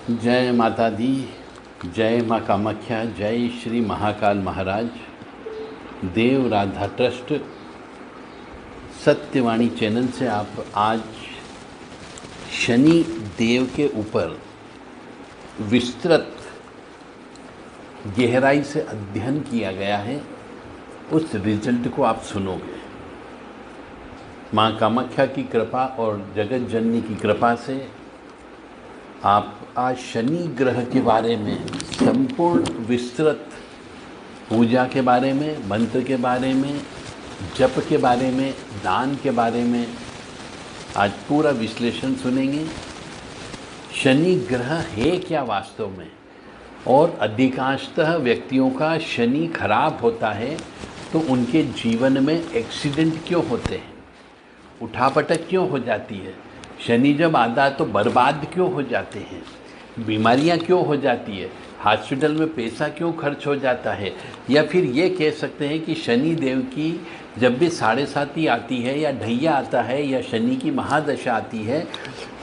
जय माता दी, जय माँ कामाख्या, जय श्री महाकाल महाराज। देव राधा ट्रस्ट सत्यवाणी चैनल से आप आज शनि देव के ऊपर विस्तृत गहराई से अध्ययन किया गया है, उस रिजल्ट को आप सुनोगे। माँ कामाख्या की कृपा और जगत जननी की कृपा से आप आज शनि ग्रह के बारे में संपूर्ण विस्तृत पूजा के बारे में, मंत्र के बारे में, जप के बारे में, दान के बारे में आज पूरा विश्लेषण सुनेंगे। शनि ग्रह है क्या वास्तव में, और अधिकांशतः व्यक्तियों का शनि खराब होता है तो उनके जीवन में एक्सीडेंट क्यों होते हैं, उठापटक क्यों हो जाती है, शनि जब आता है तो बर्बाद क्यों हो जाते हैं, बीमारियां क्यों हो जाती है, हॉस्पिटल में पैसा क्यों खर्च हो जाता है। या फिर ये कह सकते हैं कि शनि देव की जब भी साढ़े साती आती है या ढैया आता है या शनि की महादशा आती है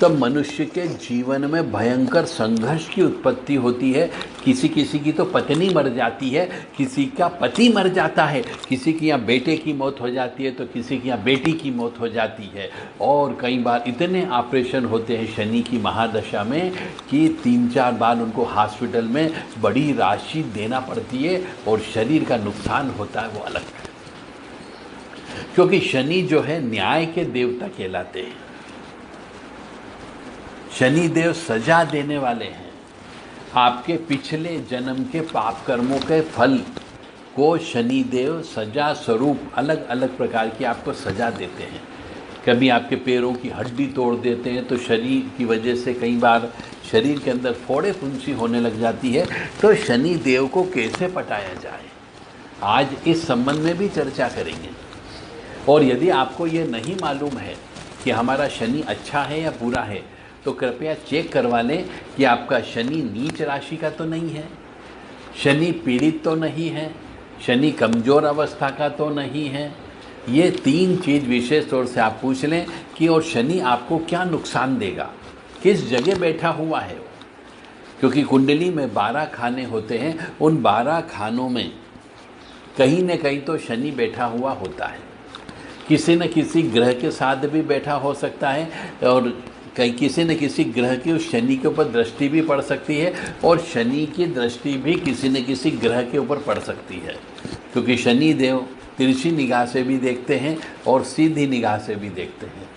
तब मनुष्य के जीवन में भयंकर संघर्ष की उत्पत्ति होती है। किसी किसी की तो पत्नी मर जाती है, किसी का पति मर जाता है, किसी की यहाँ बेटे की मौत हो जाती है तो किसी की यहाँ बेटी की मौत हो जाती है। और कई बार इतने ऑपरेशन होते हैं शनि की महादशा में कि 3-4 बार उनको हॉस्पिटल में बड़ी राशि देना पड़ती है और शरीर का नुकसान होता है वो अलग है। क्योंकि शनि जो है न्याय के देवता कहलाते हैं। शनि देव सजा देने वाले हैं। आपके पिछले जन्म के पाप कर्मों के फल को शनि देव सजा स्वरूप अलग अलग प्रकार की आपको सजा देते हैं। कभी आपके पैरों की हड्डी तोड़ देते हैं तो शरीर की वजह से कई बार शरीर के अंदर फोड़े फुंसी होने लग जाती है। तो शनि देव को कैसे पटाया जाए, आज इस संबंध में भी चर्चा करेंगे। और यदि आपको ये नहीं मालूम है कि हमारा शनि अच्छा है या बुरा है तो कृपया चेक करवा लें कि आपका शनि नीच राशि का तो नहीं है, शनि पीड़ित तो नहीं है, शनि कमज़ोर अवस्था का तो नहीं है। ये 3 चीज़ विशेष तौर से आप पूछ लें कि और शनि आपको क्या नुकसान देगा, किस जगह बैठा हुआ है वो। क्योंकि कुंडली में 12 खाने होते हैं, उन 12 खानों में कहीं न कहीं तो शनि बैठा हुआ होता है। किसी न किसी ग्रह के साथ भी बैठा हो सकता है और किसी न किसी ग्रह की उस शनि के ऊपर दृष्टि भी पड़ सकती है और शनि की दृष्टि भी किसी न किसी ग्रह के ऊपर पड़ सकती है। क्योंकि शनि देव तिरछी निगाह से भी देखते हैं और सीधी निगाह से भी देखते हैं।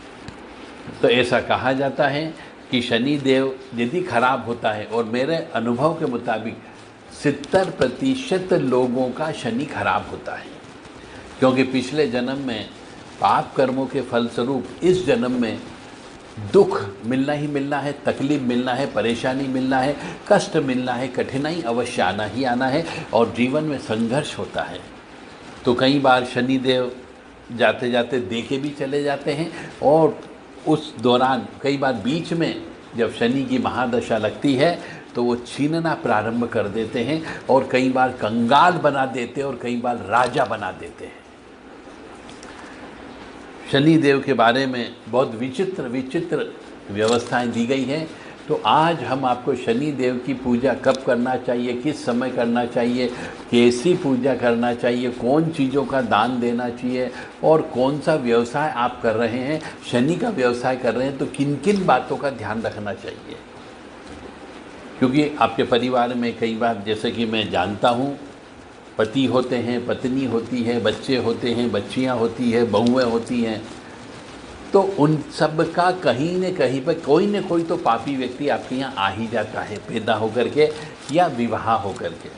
तो ऐसा कहा जाता है कि शनि देव यदि खराब होता है, और मेरे अनुभव के मुताबिक 70% लोगों का शनि खराब होता है। क्योंकि पिछले जन्म में पाप कर्मों के फलस्वरूप इस जन्म में दुख मिलना ही मिलना है, तकलीफ मिलना है, परेशानी मिलना है, कष्ट मिलना है, कठिनाई अवश्य आना ही आना है और जीवन में संघर्ष होता है। तो कई बार शनि देव जाते जाते दे के भी चले जाते हैं और उस दौरान कई बार बीच में जब शनि की महादशा लगती है तो वो छीनना प्रारंभ कर देते हैं और कई बार कंगाल बना देते हैं और कई बार राजा बना देते हैं। शनि देव के बारे में बहुत विचित्र व्यवस्थाएं दी गई हैं। तो आज हम आपको शनि देव की पूजा कब करना चाहिए, किस समय करना चाहिए, कैसी पूजा करना चाहिए, कौन चीज़ों का दान देना चाहिए और कौन सा व्यवसाय आप कर रहे हैं, शनि का व्यवसाय कर रहे हैं तो किन किन बातों का ध्यान रखना चाहिए। क्योंकि आपके परिवार में कई बार, जैसे कि मैं जानता हूँ, पति होते हैं, पत्नी होती है, बच्चे होते हैं, बच्चियां होती है, बहुएं होती हैं। तो उन सब का कहीं न कहीं पर कोई न कोई तो पापी व्यक्ति आपके यहाँ आ ही जाता है, पैदा होकर के या विवाह होकर के।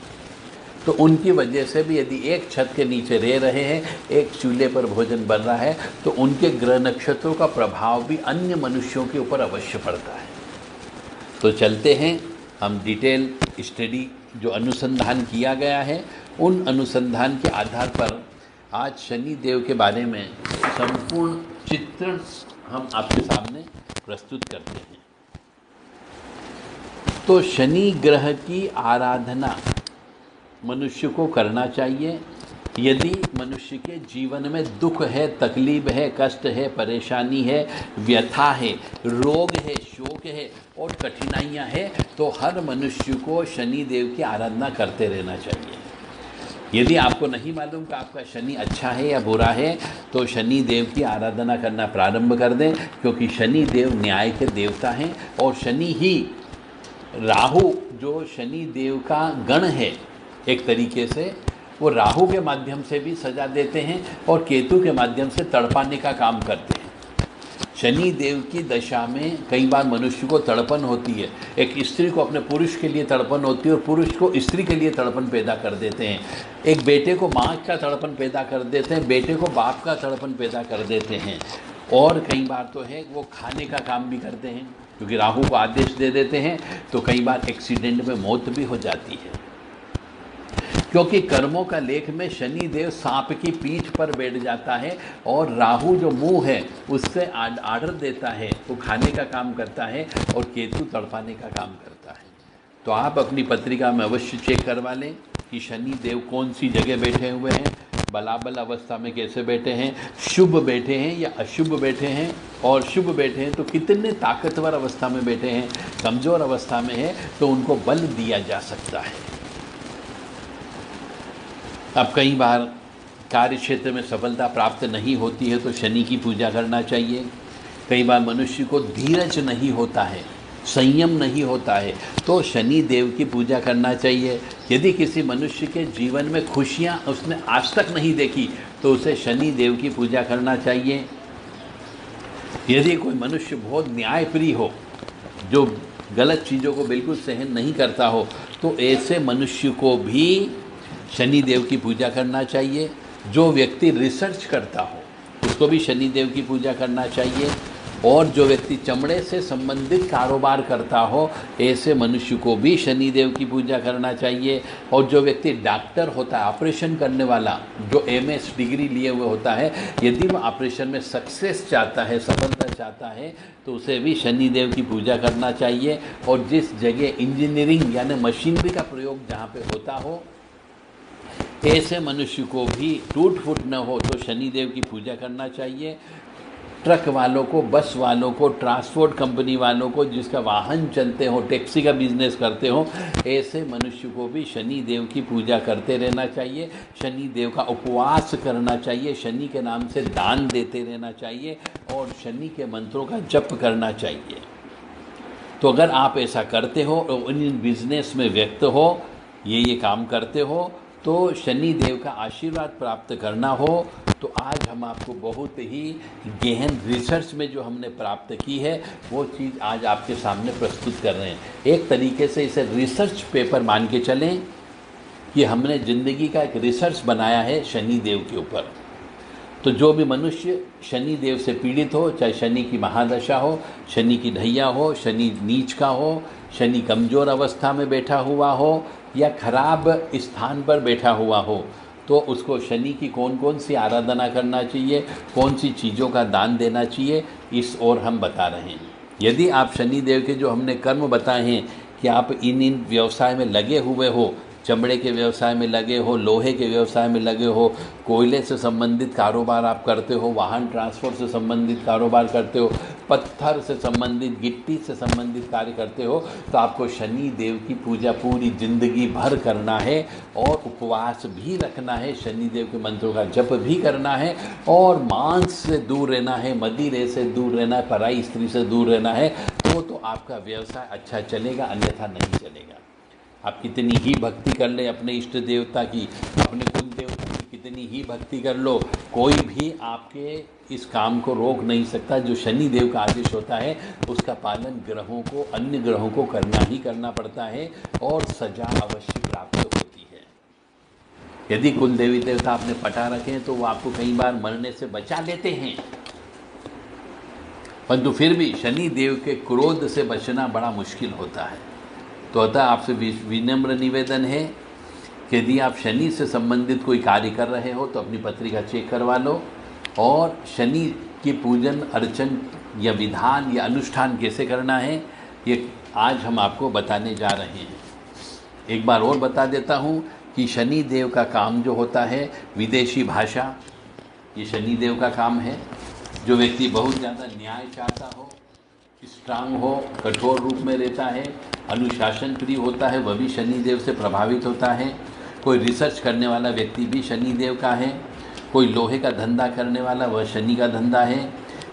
तो उनकी वजह से भी यदि एक छत के नीचे रह रहे हैं, एक चूल्हे पर भोजन बन रहा है तो उनके ग्रह नक्षत्रों का प्रभाव भी अन्य मनुष्यों के ऊपर अवश्य पड़ता है। तो चलते हैं हम डिटेल स्टडी जो अनुसंधान किया गया है, उन अनुसंधान के आधार पर आज शनि देव के बारे में संपूर्ण चित्रण हम आपके सामने प्रस्तुत करते हैं। तो शनि ग्रह की आराधना मनुष्य को करना चाहिए यदि मनुष्य के जीवन में दुख है, तकलीफ है, कष्ट है, परेशानी है, व्यथा है, रोग है, शोक है और कठिनाइयाँ हैं, तो हर मनुष्य को शनि देव की आराधना करते रहना चाहिए। यदि आपको नहीं मालूम कि आपका शनि अच्छा है या बुरा है, तो शनि देव की आराधना करना प्रारंभ कर दें, क्योंकि शनि देव न्याय के देवता हैं और शनि ही, राहु जो शनि देव का गण है एक तरीके से, वो राहु के माध्यम से भी सजा देते हैं और केतु के माध्यम से तड़पाने का काम करते हैं। शनि देव की दशा में कई बार मनुष्य को तड़पन होती है। एक स्त्री को अपने पुरुष के लिए तड़पन होती है और पुरुष को स्त्री के लिए तड़पन पैदा कर देते हैं। एक बेटे को माँ का तड़पन पैदा कर देते हैं, बेटे को बाप का तड़पन पैदा कर देते हैं। और कई बार तो है वो खाने का काम भी करते हैं, क्योंकि राहु को आदेश दे देते हैं, तो कई बार एक्सीडेंट में मौत भी हो जाती है। क्योंकि कर्मों का लेख में शनि देव सांप की पीठ पर बैठ जाता है और राहु जो मुंह है उससे आर्डर देता है, वो खाने का काम करता है, और केतु तड़पाने का काम करता है। तो आप अपनी पत्रिका में अवश्य चेक करवा लें कि शनि देव कौन सी जगह बैठे हुए हैं, बलाबल अवस्था में कैसे बैठे हैं, शुभ बैठे हैं या अशुभ बैठे हैं, और शुभ बैठे हैं तो कितने ताकतवर अवस्था में बैठे हैं, कमज़ोर अवस्था में है तो उनको बल दिया जा सकता है। अब कई बार कार्य क्षेत्र में सफलता प्राप्त नहीं होती है तो शनि की पूजा करना चाहिए। कई बार मनुष्य को धीरज नहीं होता है, संयम नहीं होता है, तो शनि देव की पूजा करना चाहिए। यदि किसी मनुष्य के जीवन में खुशियाँ उसने आज तक नहीं देखी तो उसे शनि देव की पूजा करना चाहिए। यदि कोई मनुष्य बहुत न्यायप्रिय हो, जो गलत चीज़ों को बिल्कुल सहन नहीं करता हो, तो ऐसे मनुष्य को भी शनि देव की पूजा करना चाहिए। जो व्यक्ति रिसर्च करता हो उसको भी शनि देव की पूजा करना चाहिए। और जो व्यक्ति चमड़े से संबंधित कारोबार करता हो, ऐसे मनुष्य को भी शनि देव की पूजा करना चाहिए। और जो व्यक्ति डॉक्टर होता है, ऑपरेशन करने वाला, जो MS डिग्री लिए हुए होता है, यदि वह ऑपरेशन में सक्सेस चाहता है, सफलता चाहता है, तो उसे भी शनि देव की पूजा करना चाहिए। और जिस जगह इंजीनियरिंग यानी मशीनरी का प्रयोग जहाँ पे होता हो, ऐसे मनुष्य को भी टूट फूट न हो तो शनि देव की पूजा करना चाहिए। ट्रक वालों को, बस वालों को, ट्रांसपोर्ट कंपनी वालों को, जिसका वाहन चलते हो, टैक्सी का बिजनेस करते हो, ऐसे मनुष्य को भी शनि देव की पूजा करते रहना चाहिए। शनि देव का उपवास करना चाहिए, शनि के नाम से दान देते रहना चाहिए और शनि के मंत्रों का जप करना चाहिए। तो अगर आप ऐसा करते हो और इन बिजनेस में व्यक्त हो, ये काम करते हो, तो शनि देव का आशीर्वाद प्राप्त करना हो, तो आज हम आपको बहुत ही गहन रिसर्च में जो हमने प्राप्त की है वो चीज़ आज आपके सामने प्रस्तुत कर रहे हैं। एक तरीके से इसे रिसर्च पेपर मान के चलें कि हमने ज़िंदगी का एक रिसर्च बनाया है शनि देव के ऊपर। तो जो भी मनुष्य शनि देव से पीड़ित हो, चाहे शनि की महादशा हो, शनि की ढैया हो, शनि नीच का हो, शनि कमज़ोर अवस्था में बैठा हुआ हो या खराब स्थान पर बैठा हुआ हो, तो उसको शनि की कौन कौन सी आराधना करना चाहिए, कौन सी चीज़ों का दान देना चाहिए, इस ओर हम बता रहे हैं। यदि आप शनि देव के जो हमने कर्म बताए हैं कि आप इन व्यवसाय में लगे हुए हो, चमड़े के व्यवसाय में लगे हो, लोहे के व्यवसाय में लगे हो, कोयले से संबंधित कारोबार आप करते हो, वाहन ट्रांसपोर्ट से संबंधित कारोबार करते हो, पत्थर से संबंधित, गिट्टी से संबंधित कार्य करते हो, तो आपको शनि देव की पूजा पूरी जिंदगी भर करना है और उपवास भी रखना है, शनि देव के मंत्रों का जप भी करना है और मांस से दूर रहना है, मदिरे से दूर रहना है, पराई स्त्री से दूर रहना है, तो आपका व्यवसाय अच्छा चलेगा, अन्यथा नहीं चलेगा। आप कितनी ही भक्ति कर ले अपने इष्ट देवता की, अपने कुल देवता की कितनी ही भक्ति कर लो, कोई भी आपके इस काम को रोक नहीं सकता। जो शनि देव का आदेश होता है उसका पालन ग्रहों को, अन्य ग्रहों को करना ही करना पड़ता है और सजा अवश्य प्राप्त होती है। यदि कुल देवी देवता आपने पटा रखे हैं तो वो आपको कई बार मरने से बचा लेते हैं, परंतु फिर भी शनि देव के क्रोध से बचना बड़ा मुश्किल होता है। तो अतः आपसे विनम्र निवेदन है कि यदि आप शनि से संबंधित कोई कार्य कर रहे हो तो अपनी पत्रिका चेक करवा लो और शनि की पूजन अर्चन या विधान या अनुष्ठान कैसे करना है ये आज हम आपको बताने जा रहे हैं। एक बार और बता देता हूँ कि शनि देव का काम जो होता है विदेशी भाषा, ये शनि देव का काम है। जो व्यक्ति बहुत ज़्यादा न्याय चाहता हो, स्ट्रांग हो, कठोर रूप में रहता है, अनुशासन प्रिय होता है, वह भी शनि देव से प्रभावित होता है। कोई रिसर्च करने वाला व्यक्ति भी शनि देव का है। कोई लोहे का धंधा करने वाला, वह शनि का धंधा है।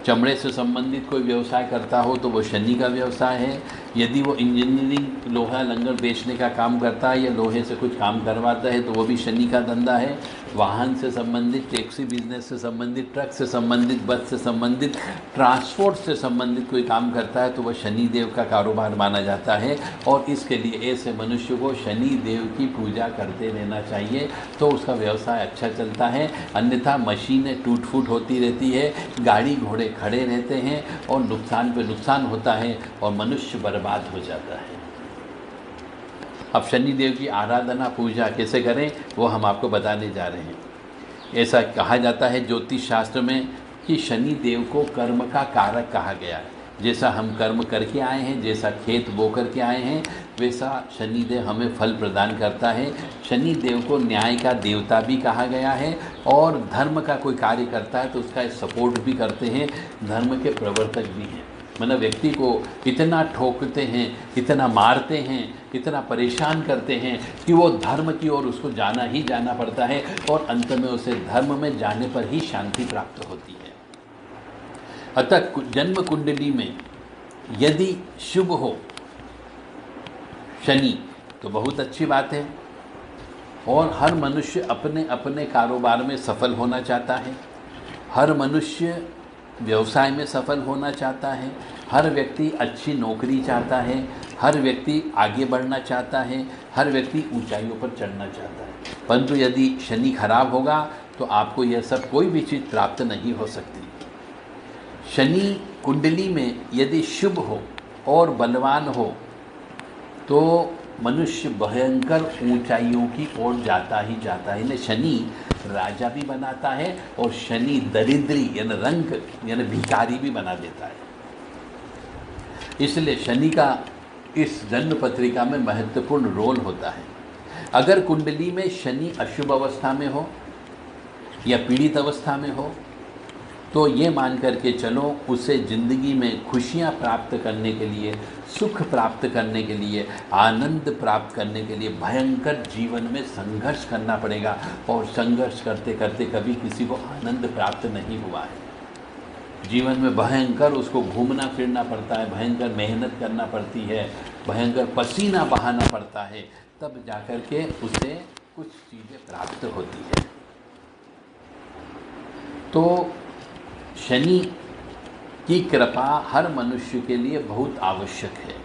चमड़े से संबंधित कोई व्यवसाय करता हो तो वो शनि का व्यवसाय है। यदि वो इंजीनियरिंग लोहा लंगर बेचने का काम करता है या लोहे से कुछ काम करवाता है तो वो भी शनि का धंधा है। वाहन से संबंधित, टैक्सी बिजनेस से संबंधित, ट्रक से संबंधित, बस से संबंधित, ट्रांसपोर्ट से संबंधित कोई काम करता है तो वह शनि देव का कारोबार माना जाता है। और इसके लिए ऐसे मनुष्य को शनि देव की पूजा करते रहना चाहिए तो उसका व्यवसाय अच्छा चलता है। अन्यथा मशीनें टूट फूट होती रहती है, गाड़ी घोड़े खड़े रहते हैं और नुकसान पे नुकसान होता है और मनुष्य बर्बाद हो जाता है। अब शनि देव की आराधना पूजा कैसे करें वो हम आपको बताने जा रहे हैं। ऐसा कहा जाता है ज्योतिष शास्त्र में कि शनि देव को कर्म का कारक कहा गया है। जैसा हम कर्म करके आए हैं, जैसा खेत बो करके आए हैं, वैसा शनि देव हमें फल प्रदान करता है। शनि देव को न्याय का देवता भी कहा गया है और धर्म का कोई कार्य करता है तो उसका सपोर्ट भी करते हैं, धर्म के प्रवर्तक भी हैं। मतलब व्यक्ति को इतना ठोकते हैं, इतना मारते हैं, इतना परेशान करते हैं कि वो धर्म की ओर उसको जाना ही जाना पड़ता है और अंत में उसे धर्म में जाने पर ही शांति प्राप्त होती है। अतः जन्म कुंडली में यदि शुभ हो शनि तो बहुत अच्छी बात है। और हर मनुष्य अपने अपने कारोबार में सफल होना चाहता है, हर मनुष्य व्यवसाय में सफल होना चाहता है, हर व्यक्ति अच्छी नौकरी चाहता है, हर व्यक्ति आगे बढ़ना चाहता है, हर व्यक्ति ऊंचाइयों पर चढ़ना चाहता है। परंतु यदि शनि खराब होगा तो आपको यह सब कोई भी चीज़ प्राप्त नहीं हो सकती। शनि कुंडली में यदि शुभ हो और बलवान हो तो मनुष्य भयंकर ऊंचाइयों की ओर जाता ही जाता है। शनि राजा भी बनाता है और शनि दरिद्री यानी रंक यानी भिखारी भी बना देता है। इसलिए शनि का इस जन्म पत्रिका में महत्वपूर्ण रोल होता है। अगर कुंडली में शनि अशुभ अवस्था में हो या पीड़ित अवस्था में हो तो ये मान करके चलो उसे ज़िंदगी में खुशियाँ प्राप्त करने के लिए, सुख प्राप्त करने के लिए, आनंद प्राप्त करने के लिए भयंकर जीवन में संघर्ष करना पड़ेगा। और संघर्ष करते करते कभी किसी को आनंद प्राप्त नहीं हुआ है। जीवन में भयंकर उसको घूमना फिरना पड़ता है, भयंकर मेहनत करना पड़ती है, भयंकर पसीना बहाना पड़ता है, तब जाकर के उसे कुछ चीज़ें प्राप्त होती है। तो शनि की कृपा हर मनुष्य के लिए बहुत आवश्यक है।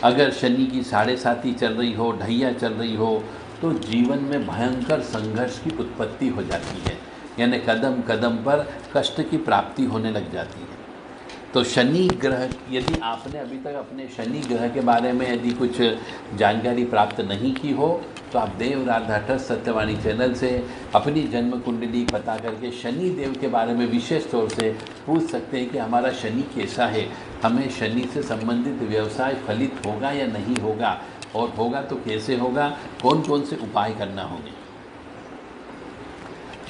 अगर शनि की 7.5 चल रही हो, ढैया चल रही हो तो जीवन में भयंकर संघर्ष की उत्पत्ति हो जाती है, यानी कदम कदम पर कष्ट की प्राप्ति होने लग जाती है। तो शनि ग्रह, यदि आपने अभी तक अपने शनि ग्रह के बारे में यदि कुछ जानकारी प्राप्त नहीं की हो तो आप देव राधा ट्रस्ट सत्यवाणी चैनल से अपनी जन्म कुंडली पता करके शनि देव के बारे में विशेष तौर से पूछ सकते हैं कि हमारा शनि कैसा है, हमें शनि से संबंधित व्यवसाय फलित होगा या नहीं होगा, और होगा तो कैसे होगा, कौन कौन से उपाय करना होंगे।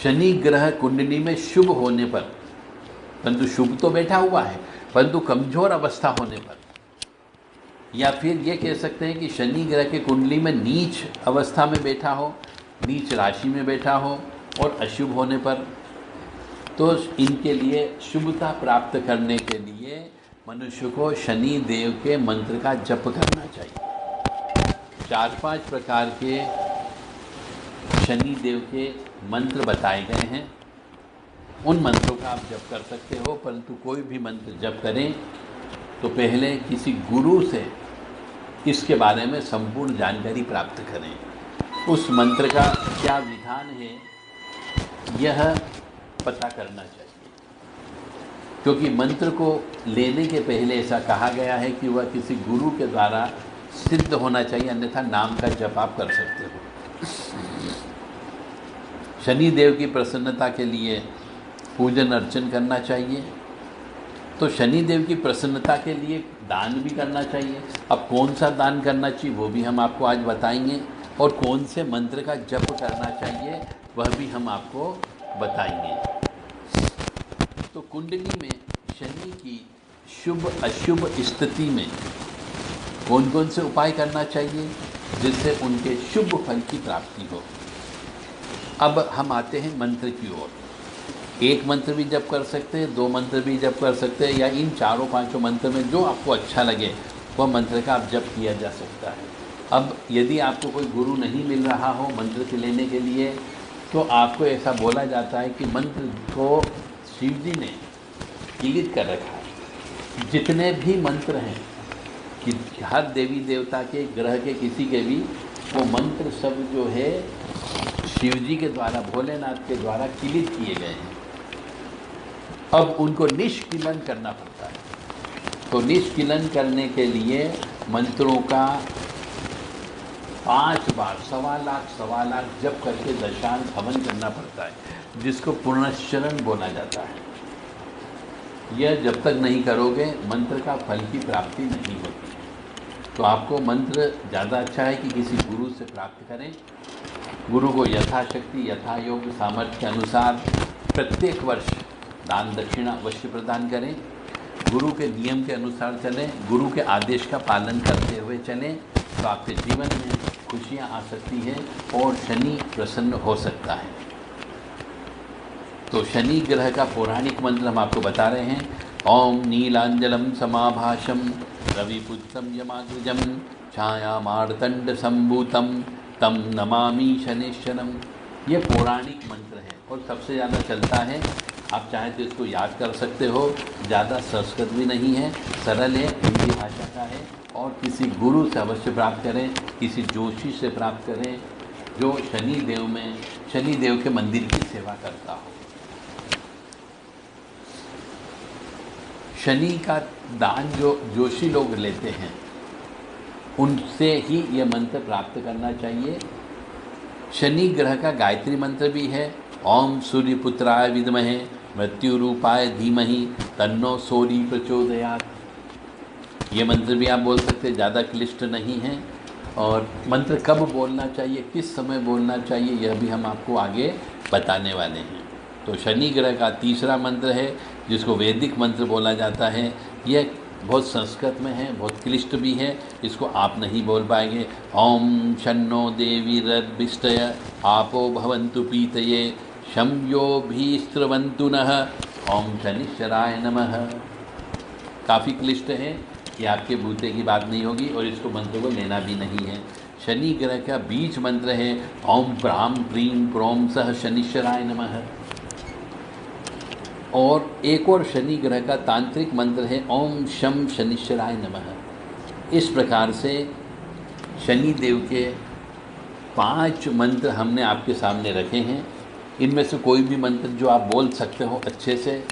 शनि ग्रह कुंडली में शुभ होने पर, परंतु शुभ तो बैठा हुआ है, परंतु कमजोर अवस्था होने पर, या फिर ये कह सकते हैं कि शनि ग्रह के कुंडली में नीच अवस्था में बैठा हो, नीच राशि में बैठा हो और अशुभ होने पर, तो इनके लिए शुभता प्राप्त करने के लिए मनुष्य को शनि देव के मंत्र का जप करना चाहिए। 4-5 प्रकार के शनि देव के मंत्र बताए गए हैं, उन मंत्रों का आप जप कर सकते हो। परंतु कोई भी मंत्र जप करें तो पहले किसी गुरु से इसके बारे में संपूर्ण जानकारी प्राप्त करें। उस मंत्र का क्या विधान है यह पता करना चाहिए, क्योंकि मंत्र को लेने के पहले ऐसा कहा गया है कि वह किसी गुरु के द्वारा सिद्ध होना चाहिए, अन्यथा नाम का जप आप कर सकते हो। शनि देव की प्रसन्नता के लिए पूजन अर्चन करना चाहिए। तो शनि देव की प्रसन्नता के लिए दान भी करना चाहिए। अब कौन सा दान करना चाहिए वो भी हम आपको आज बताएंगे। और कौन से मंत्र का जप करना चाहिए वह भी हम आपको बताएंगे। तो कुंडली में शनि की शुभ अशुभ स्थिति में कौन कौन से उपाय करना चाहिए जिससे उनके शुभ फल की प्राप्ति हो। अब हम आते हैं मंत्र की ओर। एक मंत्र भी जप कर सकते हैं, 2 मंत्र भी जप कर सकते हैं, या इन 4-5 मंत्र में जो आपको अच्छा लगे वह मंत्र का आप जप किया जा सकता है। अब यदि आपको कोई गुरु नहीं मिल रहा हो मंत्र के लेने के लिए, तो आपको ऐसा बोला जाता है कि मंत्र को शिव जी ने किलित कर रखा है। जितने भी मंत्र हैं कि हर देवी देवता के ग्रह के किसी के भी, वो मंत्र सब जो है शिव जी के द्वारा, भोलेनाथ के द्वारा किलित किए गए हैं। अब उनको निष्किलन करना पड़ता है। तो निष्किलन करने के लिए मंत्रों का 5 बार 1.25 लाख जप करके दशांश हवन करना पड़ता है, जिसको पुनश्चरण बोला जाता है। यह जब तक नहीं करोगे मंत्र का फल की प्राप्ति नहीं होती। तो आपको मंत्र ज़्यादा अच्छा है कि किसी गुरु से प्राप्त करें। गुरु को यथाशक्ति यथा योग सामर्थ्य के अनुसार प्रत्येक वर्ष दान दक्षिणा अवश्य प्रदान करें। गुरु के नियम के अनुसार चलें, गुरु के आदेश का पालन करते हुए चलें, तो आपके जीवन में खुशियाँ आ सकती हैं और शनि प्रसन्न हो सकता है। तो शनि ग्रह का पौराणिक मंत्र हम आपको बता रहे हैं। ओम नीलांजलम समाभाषम रविपुत्रम यमाग्रजम छाया मार्तंड संभूतम तम नमामि शनिश्चरम। ये पौराणिक मंत्र है और सबसे ज़्यादा चलता है। आप चाहें तो इसको याद कर सकते हो। ज़्यादा संस्कृत भी नहीं है, सरल है, हिंदी भाषा का है। और किसी गुरु से अवश्य प्राप्त करें, किसी जोशी से प्राप्त करें जो शनि देव के मंदिर की सेवा करता हो। शनि का दान जो जोशी लोग लेते हैं उनसे ही यह मंत्र प्राप्त करना चाहिए। शनि ग्रह का गायत्री मंत्र भी है। ओम सूर्यपुत्राय विद्महे मृत्यु रूपाय धीमहि तन्नो सूर्य प्रचोदयात्। ये मंत्र भी आप बोल सकते हैं, ज़्यादा क्लिष्ट नहीं है। और मंत्र कब बोलना चाहिए, किस समय बोलना चाहिए, यह भी हम आपको आगे बताने वाले हैं। तो शनि ग्रह का तीसरा मंत्र है जिसको वैदिक मंत्र बोला जाता है। यह बहुत संस्कृत में है, बहुत क्लिष्ट भी है, इसको आप नहीं बोल पाएंगे। ओम शन्नो देवी रद्भिष्टय आपो भवन्तु पीतये शं यो भीस्त्रवन्तु नः ओम शनिश्चराय नमः। काफ़ी क्लिष्ट है, ये आपके बूते की बात नहीं होगी और इसको मंत्र को लेना भी नहीं है। शनि ग्रह का बीज मंत्र है ओम प्राम प्रीम प्रोम सह शनिश्चराय नमः। और एक और शनि ग्रह का तांत्रिक मंत्र है ओम शम शनिश्चराय नमः। इस प्रकार से शनि देव के 5 मंत्र हमने आपके सामने रखे हैं। इनमें से कोई भी मंत्र जो आप बोल सकते हो अच्छे से,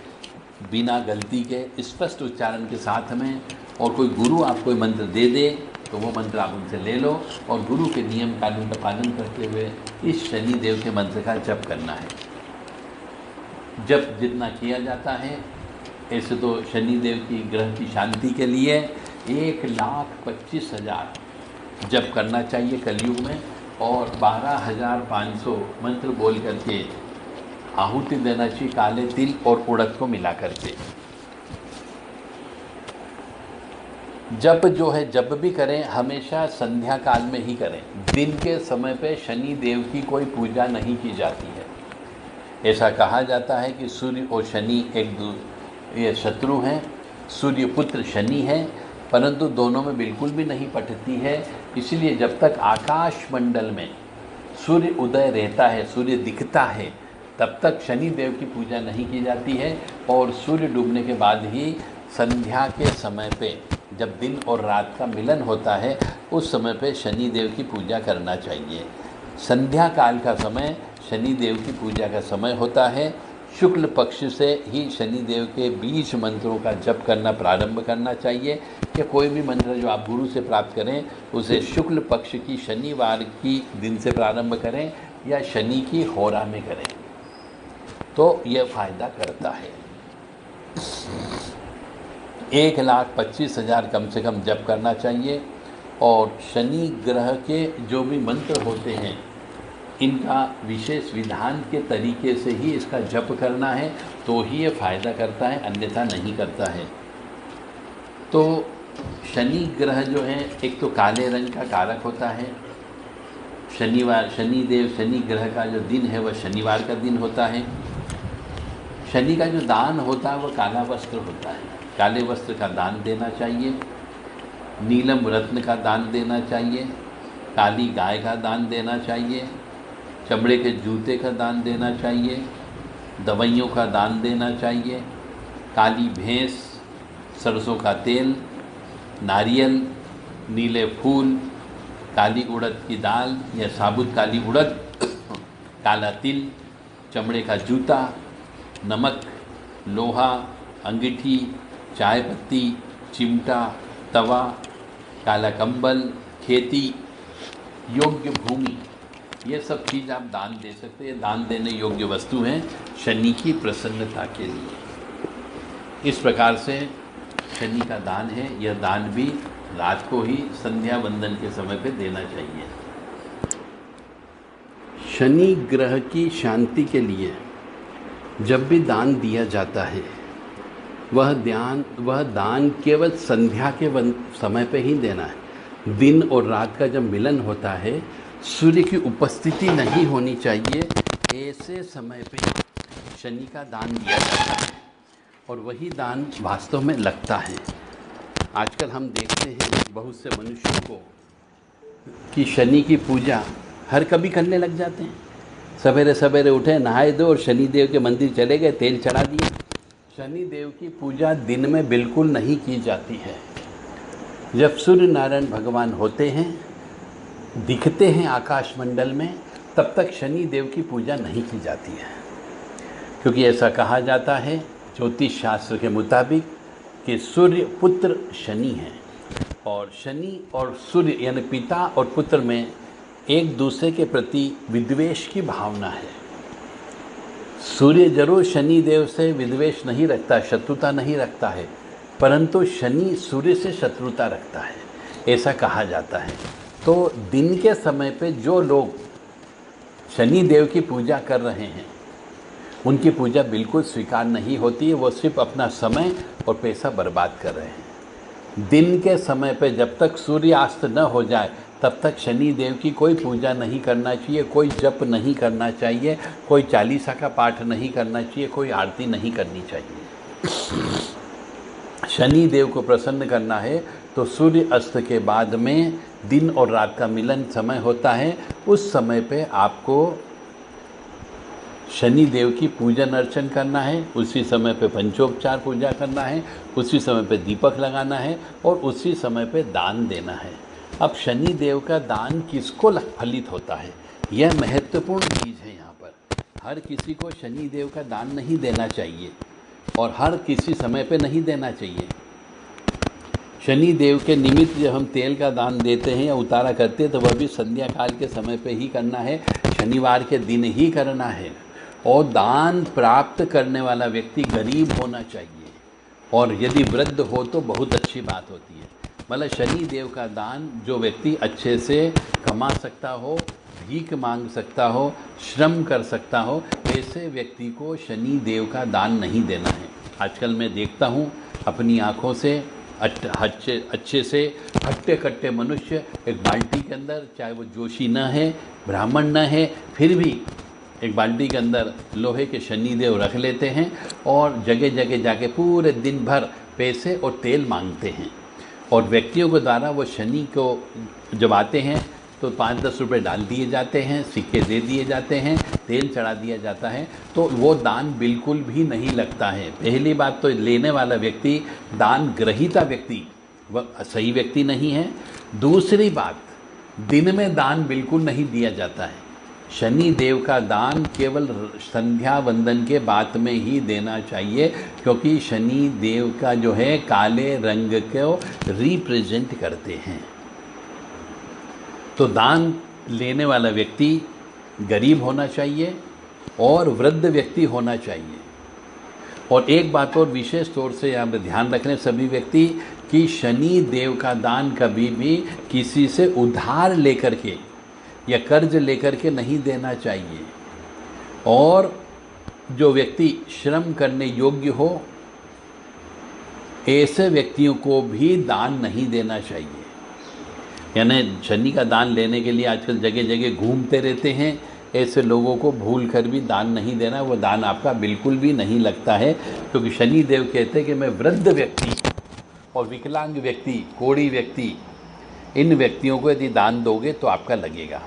बिना गलती के स्पष्ट उच्चारण के साथ में, और कोई गुरु आपको कोई मंत्र दे दे तो वो मंत्र आप उनसे ले लो और गुरु के नियम कानून का पालन करते हुए इस शनि देव के मंत्र का जप करना है। जप जितना किया जाता है, ऐसे तो शनि देव की ग्रह की शांति के लिए 1,25,000 जप करना चाहिए कलयुग में, और 12,500 मंत्र बोल करके आहुति देना चाहिए काले तिल और उड़द को मिला करके। जप जो है जब भी करें हमेशा संध्या काल में ही करें। दिन के समय पे शनि देव की कोई पूजा नहीं की जाती है। ऐसा कहा जाता है कि सूर्य और शनि ये शत्रु हैं। सूर्य पुत्र शनि है, परंतु दोनों में बिल्कुल भी नहीं पटती है। इसलिए जब तक आकाश मंडल में सूर्य उदय रहता है, सूर्य दिखता है, तब तक शनि देव की पूजा नहीं की जाती है। और सूर्य डूबने के बाद ही संध्या के समय पे, जब दिन और रात का मिलन होता है, उस समय पे शनि देव की पूजा करना चाहिए। संध्या काल का समय शनि देव की पूजा का समय होता है। शुक्ल पक्ष से ही शनि देव के बीज मंत्रों का जप करना प्रारंभ करना चाहिए। कि कोई भी मंत्र जो आप गुरु से प्राप्त करें उसे शुक्ल पक्ष की शनिवार की दिन से प्रारंभ करें या शनि की होरा में करें, तो यह फायदा करता है। 1,25,000 कम से कम जप करना चाहिए। और शनि ग्रह के जो भी मंत्र होते हैं इनका विशेष विधान के तरीके से ही इसका जप करना है, तो ही ये फायदा करता है, अन्यथा नहीं करता है। तो शनि ग्रह जो है एक तो काले रंग का कारक होता है। शनिवार, शनिदेव, शनि ग्रह का जो दिन है वह शनिवार का दिन होता है। शनि का जो दान होता है वह काला वस्त्र होता है। काले वस्त्र का दान देना चाहिए, नीलम रत्न का दान देना चाहिए, काली गाय का दान देना चाहिए, चमड़े के जूते का दान देना चाहिए, दवाइयों का दान देना चाहिए, काली भैंस, सरसों का तेल, नारियल, नीले फूल, काली उड़द की दाल या साबुत काली उड़द, काला तिल, चमड़े का जूता, नमक, लोहा, अंगीठी, चाय पत्ती, चिमटा, तवा, काला कंबल, खेती, योग्य भूमि, ये सब चीज़ आप दान दे सकते हैं। दान देने योग्य वस्तु हैं शनि की प्रसन्नता के लिए। इस प्रकार से शनि का दान है, यह दान भी रात को ही संध्या वंदन के समय पे देना चाहिए। शनि ग्रह की शांति के लिए जब भी दान दिया जाता है वह दान केवल संध्या के समय पे ही देना है। दिन और रात का जब मिलन होता है, सूर्य की उपस्थिति नहीं होनी चाहिए, ऐसे समय पे शनि का दान दिया जाता है और वही दान वास्तव में लगता है। आजकल हम देखते हैं बहुत से मनुष्यों को कि शनि की पूजा हर कभी करने लग जाते हैं। सवेरे सवेरे उठे, नहाए धो और शनि देव के मंदिर चले गए, तेल चढ़ा दिया। शनि देव की पूजा दिन में बिल्कुल नहीं की जाती है। जब सूर्य नारायण भगवान होते हैं, दिखते हैं आकाश मंडल में, तब तक शनि देव की पूजा नहीं की जाती है, क्योंकि ऐसा कहा जाता है ज्योतिष शास्त्र के मुताबिक कि सूर्य पुत्र शनि है और शनि और सूर्य यानी पिता और पुत्र में एक दूसरे के प्रति विद्वेष की भावना है। सूर्य जरूर शनि देव से विद्वेष नहीं रखता, शत्रुता नहीं रखता है, परंतु शनि सूर्य से शत्रुता रखता है, ऐसा कहा जाता है। तो दिन के समय पे जो लोग शनि देव की पूजा कर रहे हैं उनकी पूजा बिल्कुल स्वीकार नहीं होती है। वो सिर्फ अपना समय और पैसा बर्बाद कर रहे हैं। दिन के समय पे जब तक सूर्यास्त न हो जाए तब तक शनि देव की कोई पूजा नहीं करना चाहिए, कोई जप नहीं करना चाहिए, कोई चालीसा का पाठ नहीं करना चाहिए, कोई आरती नहीं करनी चाहिए। शनि देव को प्रसन्न करना है तो सूर्य अस्त के बाद में दिन और रात का मिलन समय होता है, उस समय पे आपको शनि देव की पूजन अर्चन करना है। उसी समय पे पंचोपचार पूजा करना है, उसी समय पे दीपक लगाना है और उसी समय पे दान देना है। अब शनि देव का दान किसको फलित होता है, यह महत्वपूर्ण चीज़ है। यहाँ पर हर किसी को शनि देव का दान नहीं देना चाहिए और हर किसी समय पे नहीं देना चाहिए। शनि देव के निमित्त जब हम तेल का दान देते हैं या उतारा करते हैं तो वह भी संध्या काल के समय पे ही करना है, शनिवार के दिन ही करना है। और दान प्राप्त करने वाला व्यक्ति गरीब होना चाहिए और यदि वृद्ध हो तो बहुत अच्छी बात होती है। मतलब शनि देव का दान जो व्यक्ति अच्छे से कमा सकता हो, भीख मांग सकता हो, श्रम कर सकता हो, ऐसे व्यक्ति को शनि देव का दान नहीं देना है। आजकल मैं देखता हूँ अपनी आँखों से अच्छे से हट्टे कट्टे मनुष्य एक बाल्टी के अंदर, चाहे वो जोशी न है, ब्राह्मण न है, फिर भी एक बाल्टी के अंदर लोहे के शनिदेव रख लेते हैं और जगह जगह जाके पूरे दिन भर पैसे और तेल मांगते हैं। और व्यक्तियों के द्वारा वो शनि को जब आते हैं तो 5-10 रुपये डाल दिए जाते हैं, सिक्के दे दिए जाते हैं, तेल चढ़ा दिया जाता है, तो वो दान बिल्कुल भी नहीं लगता है। पहली बात तो लेने वाला व्यक्ति, दान ग्रहीता व्यक्ति वह सही व्यक्ति नहीं है। दूसरी बात, दिन में दान बिल्कुल नहीं दिया जाता है। शनि देव का दान केवल संध्या वंदन के बाद में ही देना चाहिए, क्योंकि शनि देव का जो है काले रंग को रिप्रेजेंट करते हैं। तो दान लेने वाला व्यक्ति गरीब होना चाहिए और वृद्ध व्यक्ति होना चाहिए। और एक बात और विशेष तौर से यहाँ पर ध्यान रख रहे हैं सभी व्यक्ति कि शनि देव का दान कभी भी किसी से उधार लेकर के या कर्ज लेकर के नहीं देना चाहिए। और जो व्यक्ति श्रम करने योग्य हो ऐसे व्यक्तियों को भी दान नहीं देना चाहिए। यानी शनि का दान लेने के लिए आजकल जगह जगह घूमते रहते हैं, ऐसे लोगों को भूल कर भी दान नहीं देना। वो दान आपका बिल्कुल भी नहीं लगता है, क्योंकि शनि देव कहते हैं कि मैं वृद्ध व्यक्ति और विकलांग व्यक्ति, कोढ़ी व्यक्ति, इन व्यक्तियों को यदि दान दोगे तो आपका लगेगा।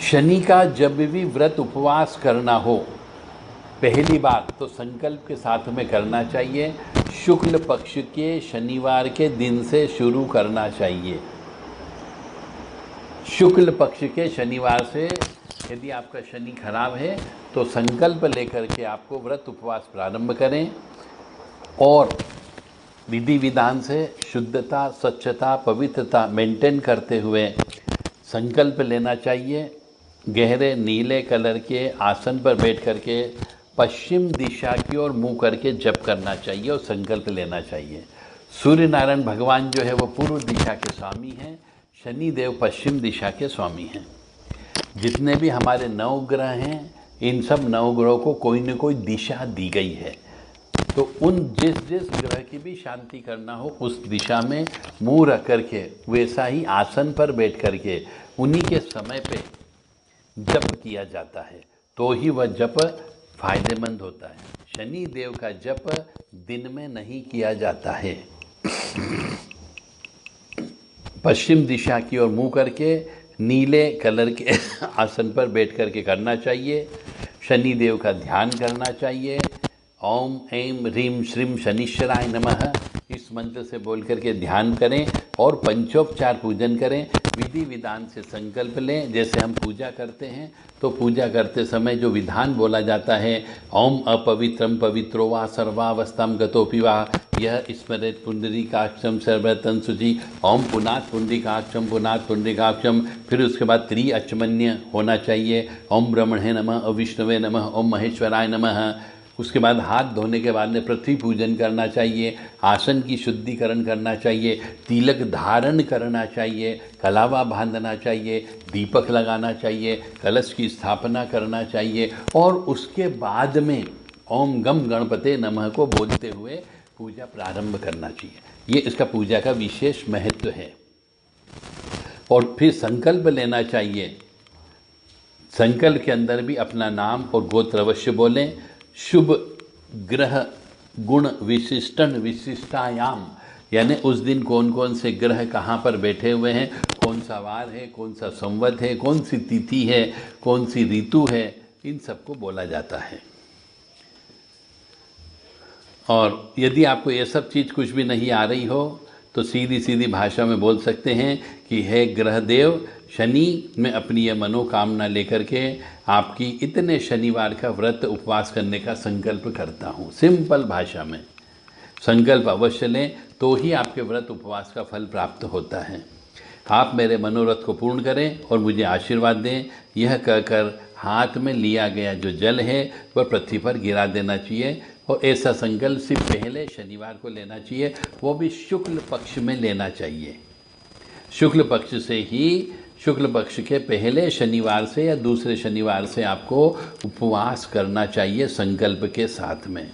शनि का जब भी व्रत उपवास करना हो, पहली बात तो संकल्प के साथ में करना चाहिए। शुक्ल पक्ष के शनिवार के दिन से शुरू करना चाहिए। शुक्ल पक्ष के शनिवार से यदि आपका शनि खराब है तो संकल्प लेकर के आपको व्रत उपवास प्रारंभ करें और विधि विधान से शुद्धता, स्वच्छता, पवित्रता मेंटेन करते हुए संकल्प लेना चाहिए। गहरे नीले कलर के आसन पर बैठ करके पश्चिम दिशा की ओर मुंह करके जप करना चाहिए और संकल्प लेना चाहिए। सूर्य नारायण भगवान जो है वो पूर्व दिशा के स्वामी हैं, शनि देव पश्चिम दिशा के स्वामी हैं। जितने भी हमारे नवग्रह हैं, इन सब नवग्रहों को कोई न कोई दिशा दी गई है, तो उन जिस जिस ग्रह की भी शांति करना हो उस दिशा में मुंह रख करके वैसा ही आसन पर बैठ करके उन्हीं के समय पे जप किया जाता है, तो ही वह जप फायदेमंद होता है। शनि देव का जप दिन में नहीं किया जाता है। पश्चिम दिशा की ओर मुंह करके नीले कलर के आसन पर बैठ करके करना चाहिए। शनि देव का ध्यान करना चाहिए। ओम ऐं ह्रीं श्रीं शनिश्चराय नमः इस मंत्र से बोल करके ध्यान करें और पंचोपचार पूजन करें। विधि विधान से संकल्प लें। जैसे हम पूजा करते हैं तो पूजा करते समय जो विधान बोला जाता है, ओम अपवित्रम पवित्रो वा सर्वावस्थां गतोपि वा यह स्मरेत पुंडरीकाक्षम सर्वतन शुचि, ओम पुनात् पुंडरीकाक्षम पुनात् पुंडरीकाक्षम। फिर उसके बाद त्रिअचमन्य होना चाहिए। ओम ब्रह्मणे नमः, अविष्णवे नमः, ओम महेश्वराय नमः। उसके बाद हाथ धोने के बाद में पृथ्वी पूजन करना चाहिए। आसन की शुद्धिकरण करना चाहिए। तिलक धारण करना चाहिए। कलावा बांधना चाहिए। दीपक लगाना चाहिए। कलश की स्थापना करना चाहिए और उसके बाद में ओम गम गणपते नमः को बोलते हुए पूजा प्रारंभ करना चाहिए। ये इसका पूजा का विशेष महत्व है। और फिर संकल्प लेना चाहिए। संकल्प के अंदर भी अपना नाम और गोत्र अवश्य बोलें। शुभ ग्रह गुण विशिष्टन विशिष्टायाम, यानी उस दिन कौन कौन से ग्रह कहाँ पर बैठे हुए हैं, कौन सा वार है, कौन सा संवत है, कौन सी तिथि है, कौन सी ऋतु है, इन सबको बोला जाता है। और यदि आपको ये सब चीज़ कुछ भी नहीं आ रही हो तो सीधी सीधी भाषा में बोल सकते हैं कि हे ग्रहदेव, शनि में अपनी यह मनोकामना लेकर के आपकी इतने शनिवार का व्रत उपवास करने का संकल्प करता हूँ। सिंपल भाषा में संकल्प अवश्य लें तो ही आपके व्रत उपवास का फल प्राप्त होता है। आप मेरे मनोरथ को पूर्ण करें और मुझे आशीर्वाद दें। यह कहकर हाथ में लिया गया जो जल है वह पृथ्वी पर गिरा देना चाहिए और ऐसा संकल्प सिर्फ पहले शनिवार को लेना चाहिए, वो भी शुक्ल पक्ष में लेना चाहिए। शुक्ल पक्ष से ही, शुक्ल पक्ष के पहले शनिवार से या दूसरे शनिवार से आपको उपवास करना चाहिए संकल्प के साथ में।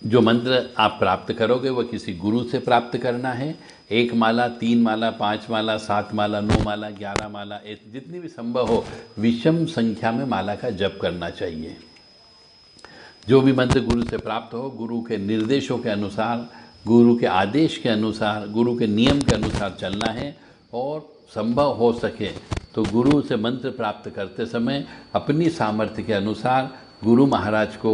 जो मंत्र आप प्राप्त करोगे वह किसी गुरु से प्राप्त करना है। 1 माला, 3 माला, 5 माला, 7 माला, 9 माला, 11 माला, जितनी भी संभव हो विषम संख्या में माला का जप करना चाहिए। जो भी मंत्र गुरु से प्राप्त हो, गुरु के निर्देशों के अनुसार, गुरु के आदेश के अनुसार, गुरु के नियम के अनुसार चलना है। और संभव हो सके तो गुरु से मंत्र प्राप्त करते समय अपनी सामर्थ्य के अनुसार गुरु महाराज को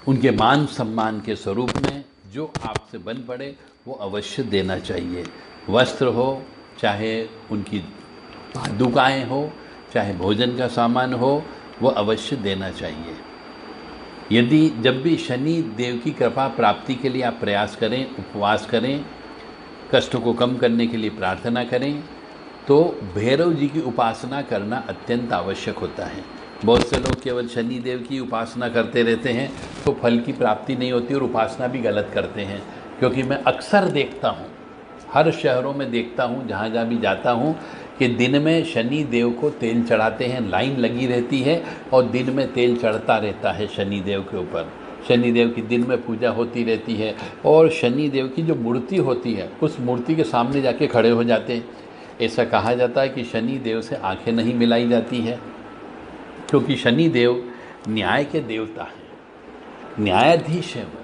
उनके मान सम्मान के स्वरूप में जो आपसे बन पड़े वो अवश्य देना चाहिए। वस्त्र हो, चाहे उनकी पादुकाएँ हो, चाहे भोजन का सामान हो, वो अवश्य देना चाहिए। यदि जब भी शनि देव की कृपा प्राप्ति के लिए आप प्रयास करें, उपवास करें, कष्टों को कम करने के लिए प्रार्थना करें, तो भैरव जी की उपासना करना अत्यंत आवश्यक होता है। बहुत से लोग केवल शनि देव की उपासना करते रहते हैं तो फल की प्राप्ति नहीं होती और उपासना भी गलत करते हैं। क्योंकि मैं अक्सर देखता हूँ, हर शहरों में देखता हूँ, जहाँ जहाँ भी जाता हूँ, कि दिन में शनि देव को तेल चढ़ाते हैं, लाइन लगी रहती है और दिन में तेल चढ़ता रहता है शनि देव के ऊपर। शनि देव की दिन में पूजा होती रहती है और शनि देव की जो मूर्ति होती है उस मूर्ति के सामने जाके खड़े हो जाते हैं। ऐसा कहा जाता है कि शनि देव से आंखें नहीं मिलाई जाती है, क्योंकि शनि देव न्याय के देवता हैं, न्यायाधीश हैं वो।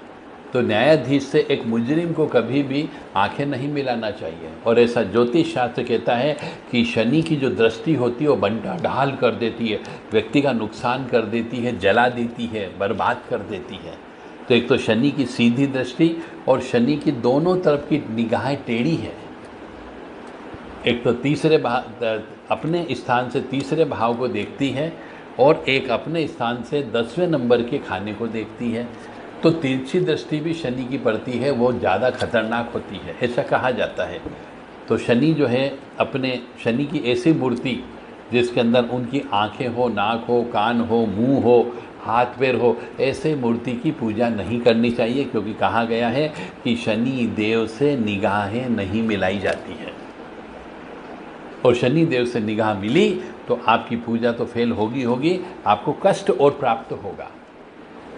तो न्यायाधीश से एक मुजरिम को कभी भी आंखें नहीं मिलाना चाहिए। और ऐसा ज्योतिष शास्त्र कहता है कि शनि की जो दृष्टि होती है वो बंटा ढाल कर देती है, व्यक्ति का नुकसान कर देती है, जला देती है, बर्बाद कर देती है। तो एक तो शनि की सीधी दृष्टि और शनि की दोनों तरफ की निगाहें टेढ़ी है। एक तो तीसरे अपने स्थान से तीसरे भाव को देखती है और एक अपने स्थान से 10वें नंबर के खाने को देखती है। तो तिरछी दृष्टि भी शनि की पड़ती है, वो ज़्यादा खतरनाक होती है, ऐसा कहा जाता है। तो शनि जो है, अपने शनि की ऐसी मूर्ति जिसके अंदर उनकी आंखें हो, नाक हो, कान हो, मुंह हो, हाथ पैर हो, ऐसे मूर्ति की पूजा नहीं करनी चाहिए। क्योंकि कहा गया है कि शनि देव से निगाहें नहीं मिलाई जाती है, और शनि देव से निगाह मिली तो आपकी पूजा तो फेल होगी होगी, आपको कष्ट और प्राप्त होगा।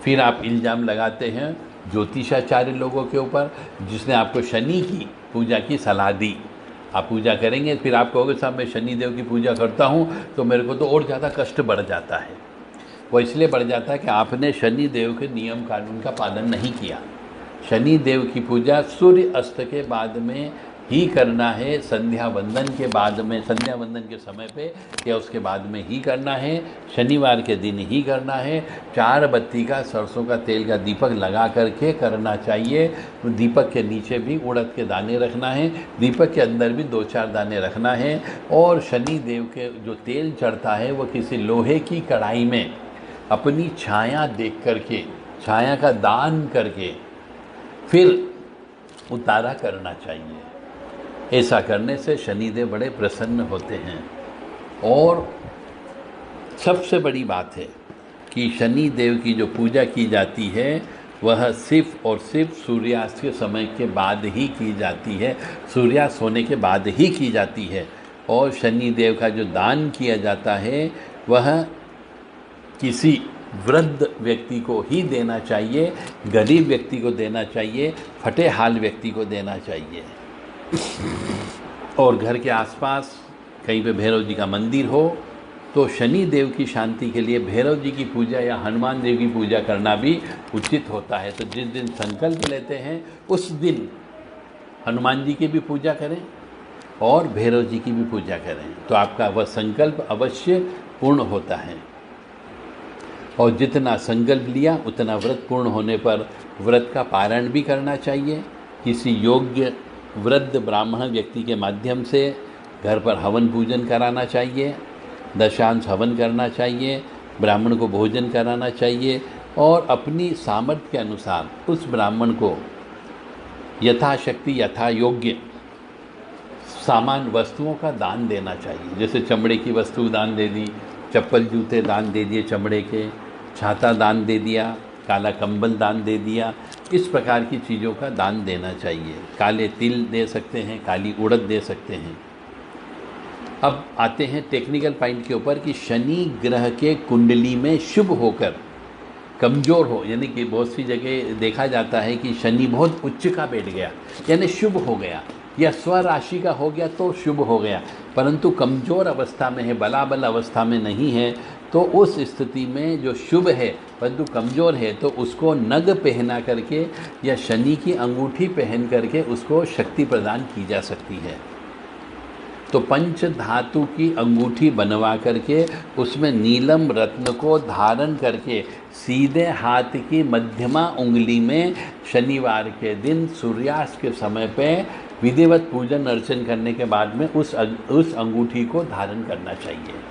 फिर आप इल्ज़ाम लगाते हैं ज्योतिषाचार्य लोगों के ऊपर, जिसने आपको शनि की पूजा की सलाह दी। आप पूजा करेंगे, फिर आप कहोगे साहब मैं शनि देव की पूजा करता हूँ तो मेरे को तो और ज़्यादा कष्ट बढ़ जाता है। वो इसलिए बढ़ जाता है कि आपने शनि देव के नियम कानून का पालन नहीं किया। शनि देव की पूजा सूर्य अस्त के बाद में ही करना है, संध्या वंदन के बाद में, संध्या वंदन के समय पे या उसके बाद में ही करना है, शनिवार के दिन ही करना है। 4 बत्ती का सरसों का तेल का दीपक लगा करके करना चाहिए। दीपक के नीचे भी उड़द के दाने रखना है, दीपक के अंदर भी 2-4 दाने रखना है। और शनि देव के जो तेल चढ़ता है वो किसी लोहे की कढ़ाई में अपनी छाया देख करके, छाया का दान करके फिर उतारा करना चाहिए। ऐसा करने से शनिदेव बड़े प्रसन्न होते हैं। और सबसे बड़ी बात है कि शनि देव की जो पूजा की जाती है वह सिर्फ और सिर्फ सूर्यास्त के समय के बाद ही की जाती है, सूर्यास्त होने के बाद ही की जाती है। और शनि देव का जो दान किया जाता है वह किसी वृद्ध व्यक्ति को ही देना चाहिए, गरीब व्यक्ति को देना चाहिए, फटे हाल व्यक्ति को देना चाहिए। और घर के आसपास कहीं पे भैरव जी का मंदिर हो तो शनि देव की शांति के लिए भैरव जी की पूजा या हनुमान देव की पूजा करना भी उचित होता है। तो जिस दिन संकल्प लेते हैं उस दिन हनुमान जी की भी पूजा करें और भैरव जी की भी पूजा करें, तो आपका वह संकल्प अवश्य पूर्ण होता है। और जितना संकल्प लिया उतना व्रत पूर्ण होने पर व्रत का पारण भी करना चाहिए। किसी योग्य वृद्ध ब्राह्मण व्यक्ति के माध्यम से घर पर हवन पूजन कराना चाहिए, दशांश हवन करना चाहिए, ब्राह्मण को भोजन कराना चाहिए और अपनी सामर्थ्य के अनुसार उस ब्राह्मण को यथाशक्ति यथा योग्य सामान वस्तुओं का दान देना चाहिए। जैसे चमड़े की वस्तु दान दे दी, चप्पल जूते दान दे दिए चमड़े के, छाता दान दे दिया, काला कंबल दान दे दिया, इस प्रकार की चीज़ों का दान देना चाहिए। काले तिल दे सकते हैं, काली उड़द दे सकते हैं। अब आते हैं टेक्निकल पॉइंट के ऊपर कि शनि ग्रह के कुंडली में शुभ होकर कमज़ोर हो, यानी कि बहुत सी जगह देखा जाता है कि शनि बहुत उच्च का बैठ गया यानी शुभ हो गया, या स्वराशि का हो गया तो शुभ हो गया, परंतु कमज़ोर अवस्था में है, बलाबल अवस्था में नहीं है, तो उस स्थिति में जो शुभ है परंतु कमज़ोर है तो उसको नग पहना करके या शनि की अंगूठी पहन करके उसको शक्ति प्रदान की जा सकती है। तो पंच धातु की अंगूठी बनवा करके उसमें नीलम रत्न को धारण करके सीधे हाथ की मध्यमा उंगली में शनिवार के दिन सूर्यास्त के समय पे विधिवत पूजन अर्चन करने के बाद में उस अंगूठी को धारण करना चाहिए।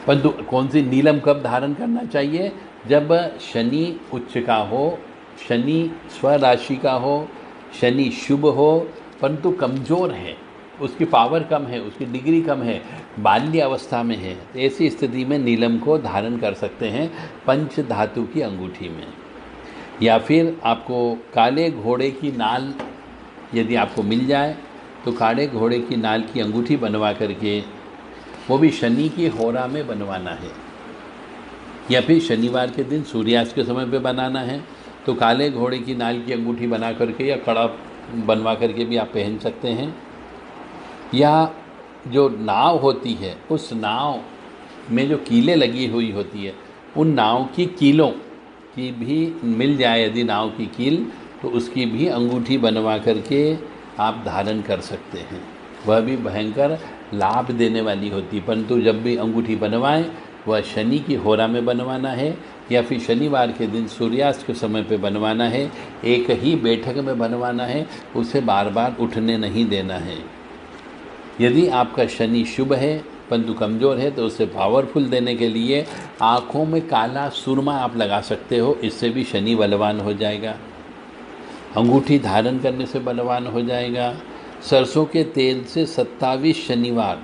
परंतु कौन सी नीलम कब धारण करना चाहिए? जब शनि उच्च का हो, शनि स्वराशि का हो, शनि शुभ हो परंतु कमज़ोर है, उसकी पावर कम है, उसकी डिग्री कम है, बाल्य अवस्था में है, तो ऐसी स्थिति में नीलम को धारण कर सकते हैं पंच धातु की अंगूठी में। या फिर आपको काले घोड़े की नाल यदि आपको मिल जाए तो काले घोड़े की नाल की अंगूठी बनवा करके, वो भी शनि की होरा में बनवाना है, या फिर शनिवार के दिन सूर्यास्त के समय पे बनाना है तो काले घोड़े की नाल की अंगूठी बना करके या कड़ा बनवा करके भी आप पहन सकते हैं। या जो नाव होती है उस नाव में जो कीलें लगी हुई होती है, उन नाव की कीलों की भी मिल जाए यदि नाव की कील, तो उसकी भी अंगूठी बनवा करके आप धारण कर सकते हैं। वह भी भयंकर लाभ देने वाली होती है। परंतु जब भी अंगूठी बनवाएं वह शनि की होरा में बनवाना है या फिर शनिवार के दिन सूर्यास्त के समय पे बनवाना है। एक ही बैठक में बनवाना है, उसे बार बार उठने नहीं देना है। यदि आपका शनि शुभ है परंतु कमज़ोर है तो उसे पावरफुल देने के लिए आँखों में काला सुरमा आप लगा सकते हो, इससे भी शनि बलवान हो जाएगा। अंगूठी धारण करने से बलवान हो जाएगा। सरसों के तेल से 27 शनिवार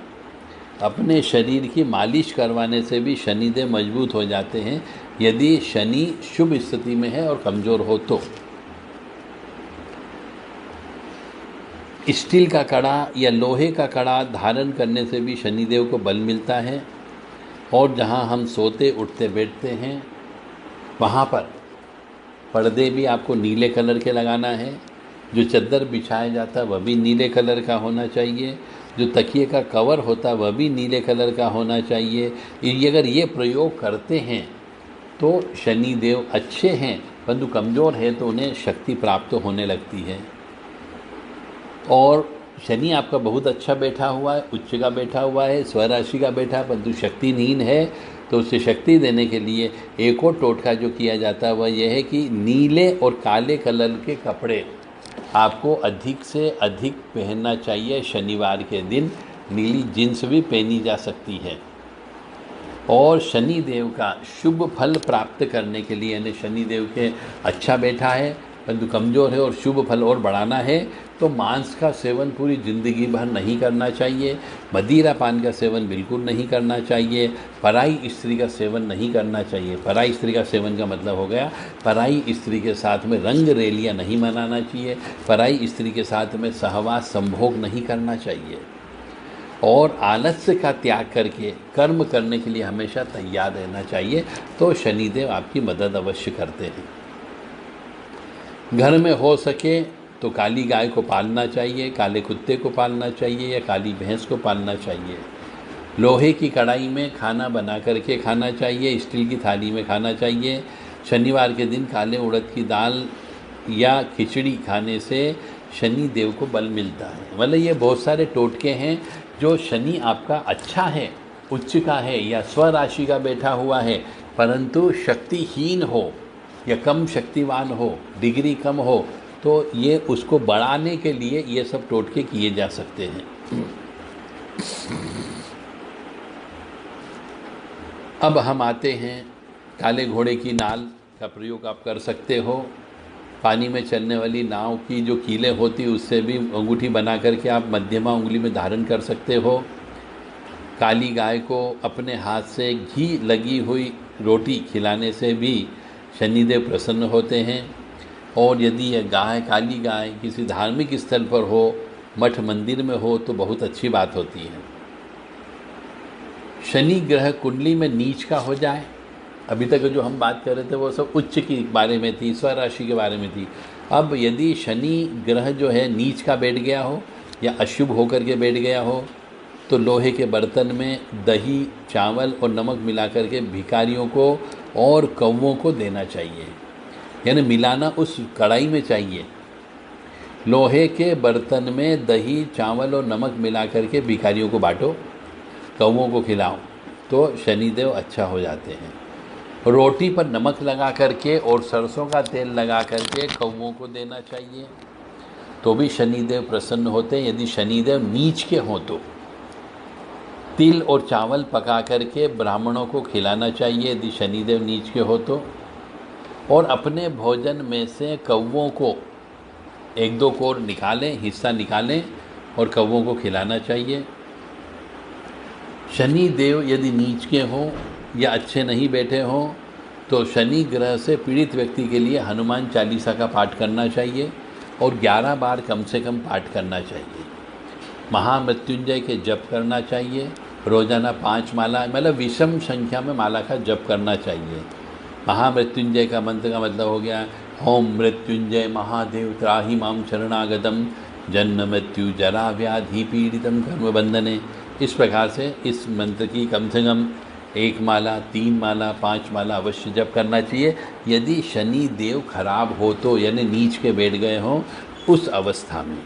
अपने शरीर की मालिश करवाने से भी शनिदेव मजबूत हो जाते हैं, यदि शनि शुभ स्थिति में है और कमज़ोर हो तो। स्टील का कड़ा या लोहे का कड़ा धारण करने से भी शनिदेव को बल मिलता है। और जहाँ हम सोते उठते बैठते हैं वहाँ पर पर्दे भी आपको नीले कलर के लगाना है। जो चादर बिछाया जाता है वह भी नीले कलर का होना चाहिए। जो तकिए का कवर होता है वह भी नीले कलर का होना चाहिए। ये अगर ये प्रयोग करते हैं तो शनिदेव अच्छे हैं, परंतु कमज़ोर है तो उन्हें शक्ति प्राप्त होने लगती है। और शनि आपका बहुत अच्छा बैठा हुआ है, उच्च का बैठा हुआ है, स्वराशि का बैठा है, परंतु शक्तिहीन है, तो उसे शक्ति देने के लिए एक और टोटका जो किया जाता है वह यह है कि नीले और काले कलर के कपड़े आपको अधिक से अधिक पहनना चाहिए। शनिवार के दिन नीली जींस भी पहनी जा सकती है। और शनि देव का शुभ फल प्राप्त करने के लिए, यानी शनि देव के अच्छा बैठा है परंतु कमज़ोर है और शुभ फल और बढ़ाना है, तो मांस का सेवन पूरी ज़िंदगी भर नहीं करना चाहिए। मदिरा पान का सेवन बिल्कुल नहीं करना चाहिए। पराई स्त्री का सेवन नहीं करना चाहिए। पराई स्त्री का सेवन का मतलब हो गया पराई स्त्री के साथ में रंग रेलियाँ नहीं मनाना चाहिए। पराई स्त्री के साथ में सहवास संभोग नहीं करना चाहिए। और आलस्य का त्याग करके कर्म करने के लिए हमेशा तैयार रहना चाहिए, तो शनिदेव आपकी मदद अवश्य करते हैं। घर में हो सके तो काली गाय को पालना चाहिए, काले कुत्ते को पालना चाहिए या काली भैंस को पालना चाहिए। लोहे की कढ़ाई में खाना बना करके खाना चाहिए, स्टील की थाली में खाना चाहिए। शनिवार के दिन काले उड़द की दाल या खिचड़ी खाने से शनि देव को बल मिलता है। मतलब ये बहुत सारे टोटके हैं जो शनि आपका अच्छा है, उच्च का है या स्वराशि का बैठा हुआ है, परंतु शक्तिहीन हो या कम शक्तिवान हो, डिग्री कम हो, तो ये उसको बढ़ाने के लिए ये सब टोटके किए जा सकते हैं। अब हम आते हैं काले घोड़े की नाल का प्रयोग आप कर सकते हो। पानी में चलने वाली नाव की जो कीलें होती उससे भी अंगूठी बना करके आप मध्यमा उंगली में धारण कर सकते हो। काली गाय को अपने हाथ से घी लगी हुई रोटी खिलाने से भी शनिदेव प्रसन्न होते हैं। और यदि यह गाय, काली गाय किसी धार्मिक स्थल पर हो, मठ मंदिर में हो, तो बहुत अच्छी बात होती है। शनि ग्रह कुंडली में नीच का हो जाए, अभी तक जो हम बात कर रहे थे वो सब उच्च के बारे में थी, स्वराशि के बारे में थी। अब यदि शनि ग्रह जो है नीच का बैठ गया हो या अशुभ होकर के बैठ गया हो, तो लोहे के बर्तन में दही, चावल और नमक मिला करके भिखारियों को और कौवों को देना चाहिए। यानी मिलाना उस कढ़ाई में चाहिए। लोहे के बर्तन में दही, चावल और नमक मिला करके भिखारियों को बांटो, कौवों को खिलाओ, तो शनिदेव अच्छा हो जाते हैं। रोटी पर नमक लगा करके और सरसों का तेल लगा करके कौवों को देना चाहिए, तो भी शनिदेव प्रसन्न होते हैं। यदि शनिदेव नीच के हों तो तिल और चावल पका करके ब्राह्मणों को खिलाना चाहिए, यदि शनिदेव नीच के हो तो। और अपने भोजन में से कौवों को 1-2 कोर निकालें, हिस्सा निकालें और कौवों को खिलाना चाहिए। शनि देव यदि नीच के हों या अच्छे नहीं बैठे हों तो शनि ग्रह से पीड़ित व्यक्ति के लिए हनुमान चालीसा का पाठ करना चाहिए और 11 बार कम से कम पाठ करना चाहिए। महामृत्युंजय के जप करना चाहिए, रोज़ाना 5 माला, मतलब विषम संख्या में माला का जप करना चाहिए। महामृत्युंजय का मंत्र का मतलब हो गया ओम मृत्युंजय महादेव त्राहि माम शरणागतम जन्म मृत्यु जरा व्याधि पीड़ितम कर्म बंधने। इस प्रकार से इस मंत्र की कम से कम 1 माला, 3 माला, 5 माला अवश्य जप करना चाहिए। यदि शनि देव खराब हो तो, यानी नीच के बैठ गए हों उस अवस्था में,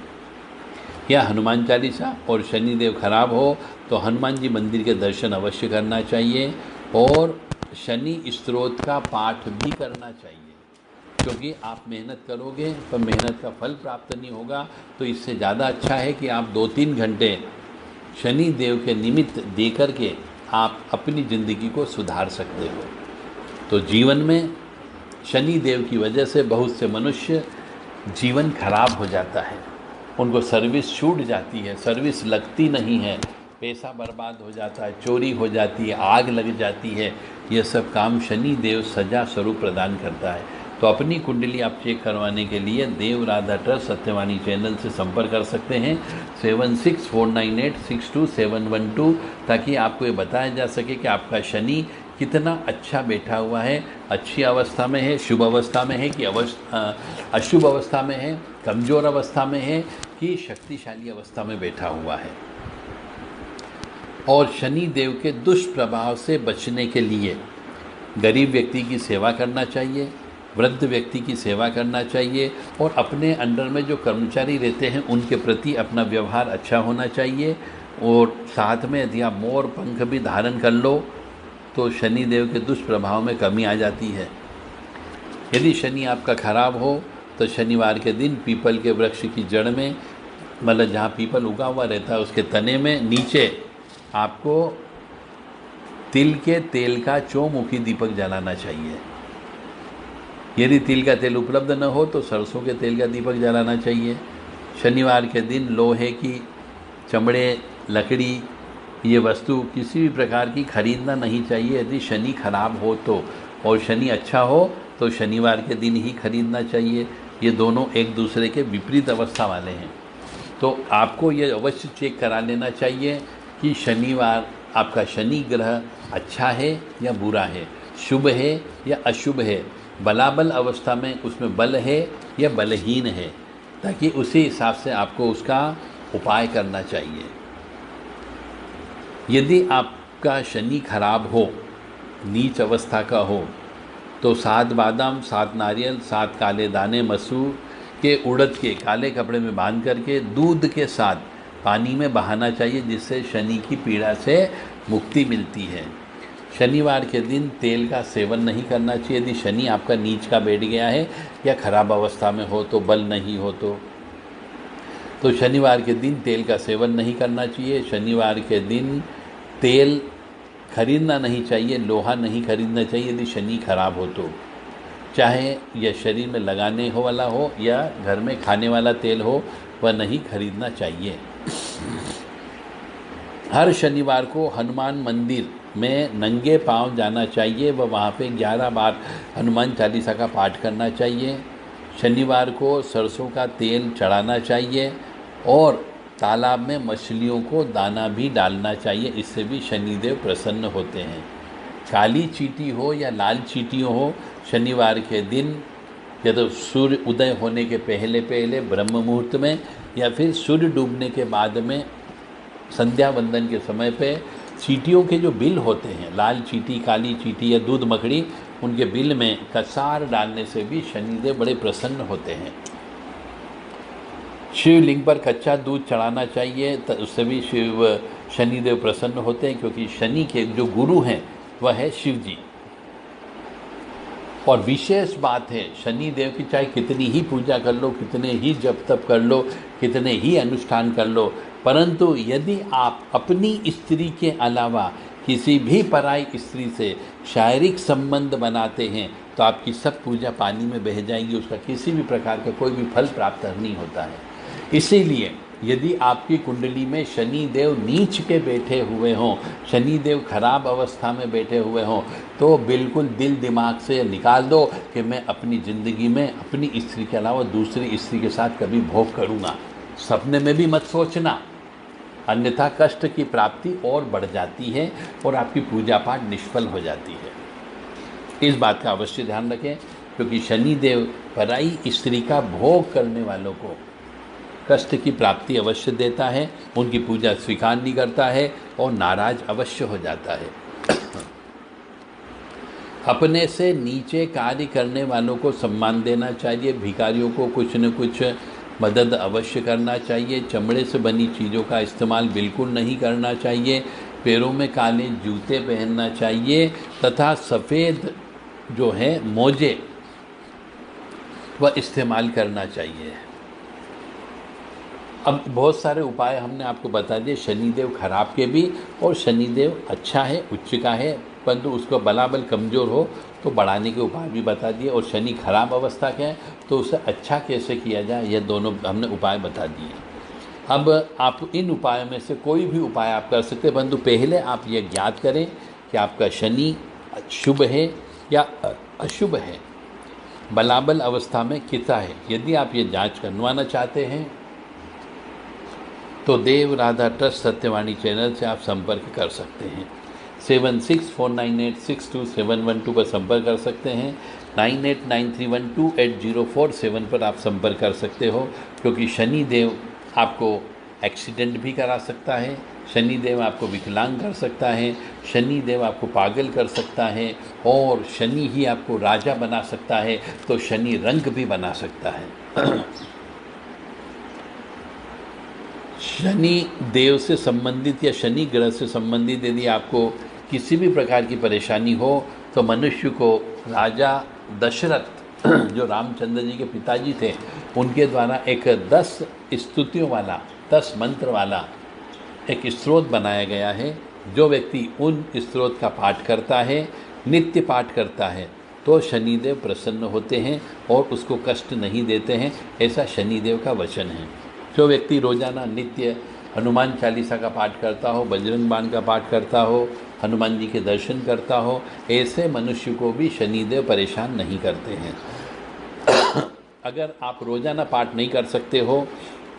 या हनुमान चालीसा और शनि देव खराब हो तो हनुमान जी मंदिर के दर्शन अवश्य करना चाहिए और शनि स्तोत्र का पाठ भी करना चाहिए, क्योंकि आप मेहनत करोगे पर मेहनत का फल प्राप्त नहीं होगा। तो इससे ज़्यादा अच्छा है कि आप 2-3 घंटे शनि देव के निमित्त दे करके आप अपनी ज़िंदगी को सुधार सकते हो। तो जीवन में शनि देव की वजह से बहुत से मनुष्य जीवन खराब हो जाता है, उनको सर्विस छूट जाती है, सर्विस लगती नहीं है, पैसा बर्बाद हो जाता है, चोरी हो जाती है, आग लग जाती है। ये सब काम शनि देव सजा स्वरूप प्रदान करता है। तो अपनी कुंडली आप चेक करवाने के लिए देव राधा ट्रस्ट सत्यवाणी चैनल से संपर्क कर सकते हैं 7649862712, ताकि आपको ये बताया जा सके कि आपका शनि कितना अच्छा बैठा हुआ है, अच्छी अवस्था में है, शुभ अवस्था में है कि अशुभ अवस्था में है, कमज़ोर अवस्था में है कि शक्तिशाली अवस्था में बैठा हुआ है। और शनि देव के दुष्प्रभाव से बचने के लिए गरीब व्यक्ति की सेवा करना चाहिए, वृद्ध व्यक्ति की सेवा करना चाहिए और अपने अंडर में जो कर्मचारी रहते हैं उनके प्रति अपना व्यवहार अच्छा होना चाहिए। और साथ में यदि आप मोर पंख भी धारण कर लो तो शनि देव के दुष्प्रभाव में कमी आ जाती है। यदि शनि आपका खराब हो तो शनिवार के दिन पीपल के वृक्ष की जड़ में, मतलब जहाँ पीपल उगा हुआ रहता है उसके तने में नीचे आपको तिल के तेल का चौमुखी दीपक जलाना चाहिए। यदि तिल का तेल उपलब्ध न हो तो सरसों के तेल का दीपक जलाना चाहिए। शनिवार के दिन लोहे की, चमड़े, लकड़ी, ये वस्तु किसी भी प्रकार की खरीदना नहीं चाहिए यदि शनि खराब हो तो, और शनि अच्छा हो तो शनिवार के दिन ही खरीदना चाहिए। ये दोनों एक दूसरे के विपरीत अवस्था वाले हैं। तो आपको ये अवश्य चेक करा लेना चाहिए कि शनिवार आपका शनि ग्रह अच्छा है या बुरा है, शुभ है या अशुभ है, बलाबल अवस्था में उसमें बल है या बलहीन है, ताकि उसी हिसाब से आपको उसका उपाय करना चाहिए। यदि आपका शनि खराब हो, नीच अवस्था का हो, तो 7 बादाम, 7 नारियल, 7 काले दाने मसूर के, उड़द के काले कपड़े में बांध करके दूध के साथ पानी में बहाना चाहिए, जिससे शनि की पीड़ा से मुक्ति मिलती है। शनिवार के दिन तेल का सेवन नहीं करना चाहिए यदि शनि आपका नीच का बैठ गया है या खराब अवस्था में हो, तो बल नहीं हो तो शनिवार के दिन तेल का सेवन नहीं करना चाहिए। शनिवार के दिन तेल खरीदना नहीं चाहिए, लोहा नहीं खरीदना चाहिए यदि शनि खराब हो तो, चाहे यह शरीर में लगाने हो वाला हो या घर में खाने वाला तेल हो, वह नहीं खरीदना चाहिए। हर शनिवार को हनुमान मंदिर में नंगे पांव जाना चाहिए व वहाँ पे 11 बार हनुमान चालीसा का पाठ करना चाहिए। शनिवार को सरसों का तेल चढ़ाना चाहिए और तालाब में मछलियों को दाना भी डालना चाहिए, इससे भी शनिदेव प्रसन्न होते हैं। काली चींटी हो या लाल चींटियों हो, शनिवार के दिन या तो सूर्य उदय होने के पहले पहले ब्रह्म मुहूर्त में या फिर सूर्य डूबने के बाद में संध्या वंदन के समय पे चींटियों के जो बिल होते हैं, लाल चींटी, काली चींटी या दूध मकड़ी, उनके बिल में कसार डालने से भी शनिदेव बड़े प्रसन्न होते हैं। शिवलिंग पर कच्चा दूध चढ़ाना चाहिए, तो उससे भी शनिदेव प्रसन्न होते हैं, क्योंकि शनि के जो गुरु हैं वह है शिव जी। और विशेष बात है, शनि देव की चाहे कितनी ही पूजा कर लो, कितने ही जप तप कर लो, कितने ही अनुष्ठान कर लो, परंतु यदि आप अपनी स्त्री के अलावा किसी भी पराई स्त्री से शारीरिक संबंध बनाते हैं तो आपकी सब पूजा पानी में बह जाएगी, उसका किसी भी प्रकार का कोई भी फल प्राप्त नहीं होता है। इसीलिए यदि आपकी कुंडली में शनि देव नीच के बैठे हुए हों, शनि देव खराब अवस्था में बैठे हुए हों, तो बिल्कुल दिल दिमाग से निकाल दो कि मैं अपनी ज़िंदगी में अपनी स्त्री के अलावा दूसरी स्त्री के साथ कभी भोग करूँगा। सपने में भी मत सोचना, अन्यथा कष्ट की प्राप्ति और बढ़ जाती है और आपकी पूजा पाठ निष्फल हो जाती है। इस बात का अवश्य ध्यान रखें, क्योंकि शनि देव पराई स्त्री का भोग करने वालों को कष्ट की प्राप्ति अवश्य देता है, उनकी पूजा स्वीकार नहीं करता है और नाराज अवश्य हो जाता है। अपने से नीचे कार्य करने वालों को सम्मान देना चाहिए, भिखारियों को कुछ न कुछ मदद अवश्य करना चाहिए, चमड़े से बनी चीज़ों का इस्तेमाल बिल्कुल नहीं करना चाहिए, पैरों में काले जूते पहनना चाहिए तथा सफ़ेद जो है मोजे वह इस्तेमाल करना चाहिए। अब बहुत सारे उपाय हमने आपको बता दिए, शनिदेव खराब के भी और शनिदेव अच्छा है, उच्च का है, परंतु उसको बलाबल कमज़ोर हो तो बढ़ाने के उपाय भी बता दिए, और शनि खराब अवस्था का है तो उसे अच्छा कैसे किया जाए यह दोनों हमने उपाय बता दिए। अब आप इन उपायों में से कोई भी उपाय आप कर सकते हैं, परंतु पहले आप ये ज्ञात करें कि आपका शनि शुभ है या अशुभ है, बलाबल अवस्था में कितना है। यदि आप ये जांच करवाना चाहते हैं तो देव राधा ट्रस्ट सत्यवाणी चैनल से आप संपर्क कर सकते हैं। 7649862712 पर संपर्क कर सकते हैं, 9893128047 पर आप संपर्क कर सकते हो, क्योंकि शनि देव आपको एक्सीडेंट भी करा सकता है, शनि देव आपको विकलांग कर सकता है, शनि देव आपको पागल कर सकता है और शनि ही आपको राजा बना सकता है, तो शनि रंग भी बना सकता है। शनि देव से संबंधित या शनि ग्रह से संबंधित यदि आपको किसी भी प्रकार की परेशानी हो तो मनुष्य को राजा दशरथ जो रामचंद्र जी के पिताजी थे उनके द्वारा एक 10 स्तुतियों वाला 10 मंत्र वाला एक स्त्रोत बनाया गया है। जो व्यक्ति उन स्त्रोत का पाठ करता है, नित्य पाठ करता है, तो शनिदेव प्रसन्न होते हैं और उसको कष्ट नहीं देते हैं, ऐसा शनिदेव का वचन है। जो व्यक्ति रोजाना नित्य हनुमान चालीसा का पाठ करता हो, बजरंग बाण का पाठ करता हो, हनुमान जी के दर्शन करता हो, ऐसे मनुष्य को भी शनिदेव परेशान नहीं करते हैं। अगर आप रोजाना पाठ नहीं कर सकते हो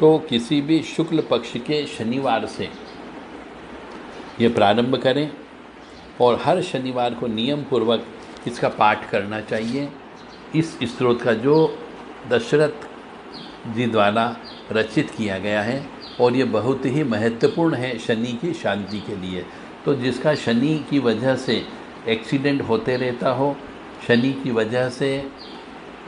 तो किसी भी शुक्ल पक्ष के शनिवार से ये प्रारंभ करें और हर शनिवार को नियम पूर्वक इसका पाठ करना चाहिए। इस स्तोत्र का जो दशरथ जी द्वारा रचित किया गया है और ये बहुत ही महत्वपूर्ण है शनि की शांति के लिए। तो जिसका शनि की वजह से एक्सीडेंट होते रहता हो, शनि की वजह से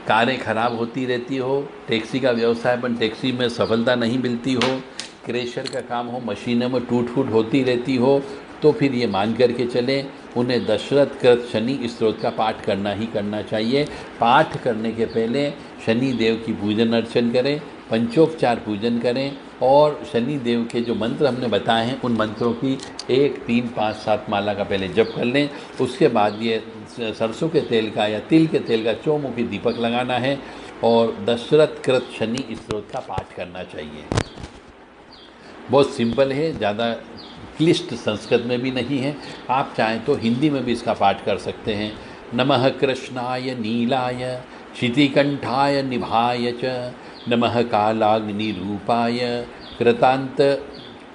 कारें खराब होती रहती हो, टैक्सी का व्यवसाय पर टैक्सी में सफलता नहीं मिलती हो, क्रेशर का काम हो, मशीनों में टूट फूट होती रहती हो, तो फिर ये मान करके चलें उन्हें दशरथ कृत शनि स्तोत्र का पाठ करना ही करना चाहिए। पाठ करने के पहले शनि देव की पूजन अर्चन करें, पंचोपचार पूजन करें और शनि देव के जो मंत्र हमने बताए हैं उन मंत्रों की 1, 3, 5, 7 माला का पहले जप कर लें। उसके बाद ये सरसों के तेल का या तिल के तेल का चौमुखी दीपक लगाना है और दशरथ कृत शनि स्तोत्र का पाठ करना चाहिए। बहुत सिंपल है, ज़्यादा क्लिष्ट संस्कृत में भी नहीं है। आप चाहें तो हिंदी में भी इसका पाठ कर सकते हैं। नमः कृष्णाय नीलाय शितिकंठाय निभाय च, नमः कालाग्निरूपाय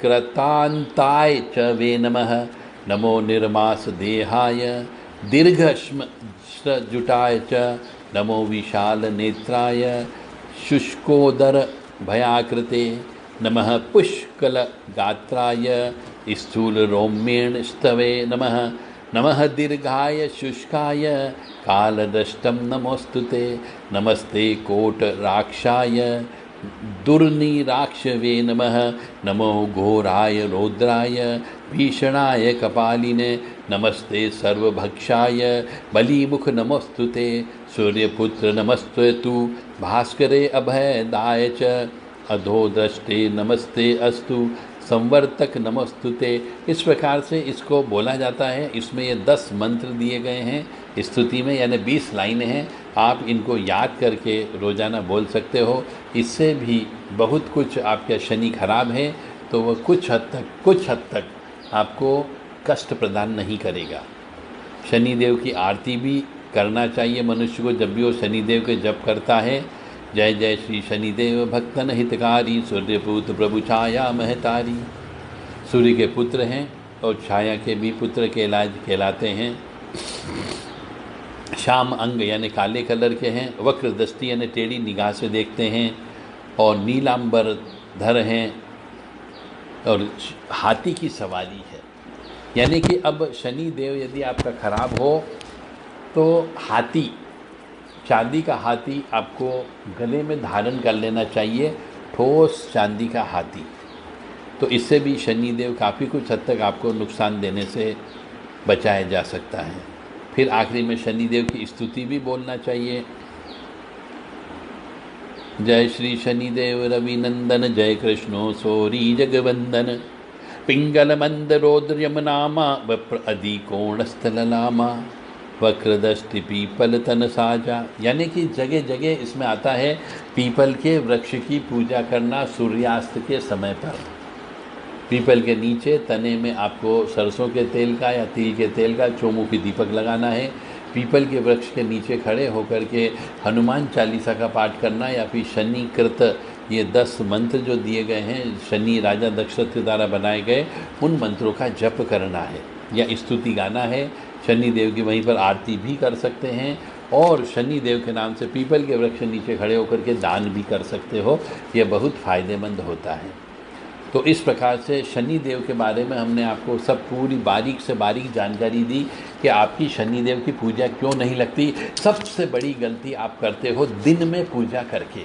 कृतांताय च वे नमः, नमो निर्मास देहाय दीर्घश्मजुटाय च, नमो विशाल नेत्राय शुष्कोदर भयाकृते, नमः पुष्कल गात्राय स्थूल रोम्येण स्तवे नमः, नमः दीर्घाय शुष्काय कालदष्टम नमोस्तुते, नमस्ते कोट राक्षाय दुर्निराक्षवे नमः, नमो घोराय रौद्राय भीषणाय कपालिने, नमस्ते सर्वभक्षाय बलिमुख नमोस्तुते, सूर्यपुत्र नमस्तेतु भास्करे अभयदाय च, अधोदृष्टे नमस्ते अस्तु संवर्तक नमस्तुते। इस प्रकार से इसको बोला जाता है। इसमें ये 10 मंत्र दिए गए हैं स्तुति में, यानी 20 लाइनें हैं। आप इनको याद करके रोज़ाना बोल सकते हो। इससे भी बहुत कुछ आपका शनि खराब है तो वह कुछ हद तक आपको कष्ट प्रदान नहीं करेगा। शनिदेव की आरती भी करना चाहिए मनुष्य को जब भी वो शनिदेव के जप करता है। जय जय श्री शनिदेव भक्तन हितकारी, सूर्यपुत्र प्रभु छाया महतारी। सूर्य के पुत्र हैं और छाया के भी पुत्र कहलाते हैं। श्याम अंग यानी काले कलर के हैं, वक्र दृष्टि यानी टेढ़ी निगाह से देखते हैं, और नीलांबर धर हैं, और हाथी की सवारी है। यानी कि अब शनि देव यदि आपका खराब हो तो हाथी, चांदी का हाथी आपको गले में धारण कर लेना चाहिए, ठोस चांदी का हाथी। तो इससे भी शनि देव काफ़ी कुछ हद तक आपको नुकसान देने से बचाया जा सकता है। फिर आखिरी में शनि देव की स्तुति भी बोलना चाहिए। जय श्री शनिदेव रवि नंदन, जय कृष्णो सोरी जगवंदन, पिंगल मंदरोद्र यमनामा, वप्र अदि कोणस्थललामा, वक्रदष्टि पीपल तन साजा। यानी कि जगह जगह इसमें आता है पीपल के वृक्ष की पूजा करना सूर्यास्त के समय पर। पीपल के नीचे तने में आपको सरसों के तेल का या तिल के तेल का चौमुखी दीपक लगाना है। पीपल के वृक्ष के नीचे खड़े होकर के हनुमान चालीसा का पाठ करना, या फिर शनि कृत ये 10 मंत्र जो दिए गए हैं, शनि राजा दशरथ द्वारा बनाए गए, उन मंत्रों का जप करना है या स्तुति गाना है। शनि देव की वहीं पर आरती भी कर सकते हैं, और शनि देव के नाम से पीपल के वृक्ष नीचे खड़े होकर के दान भी कर सकते हो। यह बहुत फ़ायदेमंद होता है। तो इस प्रकार से शनि देव के बारे में हमने आपको सब पूरी बारीक से बारीक जानकारी दी कि आपकी शनि देव की पूजा क्यों नहीं लगती। सबसे बड़ी गलती आप करते हो दिन में पूजा करके।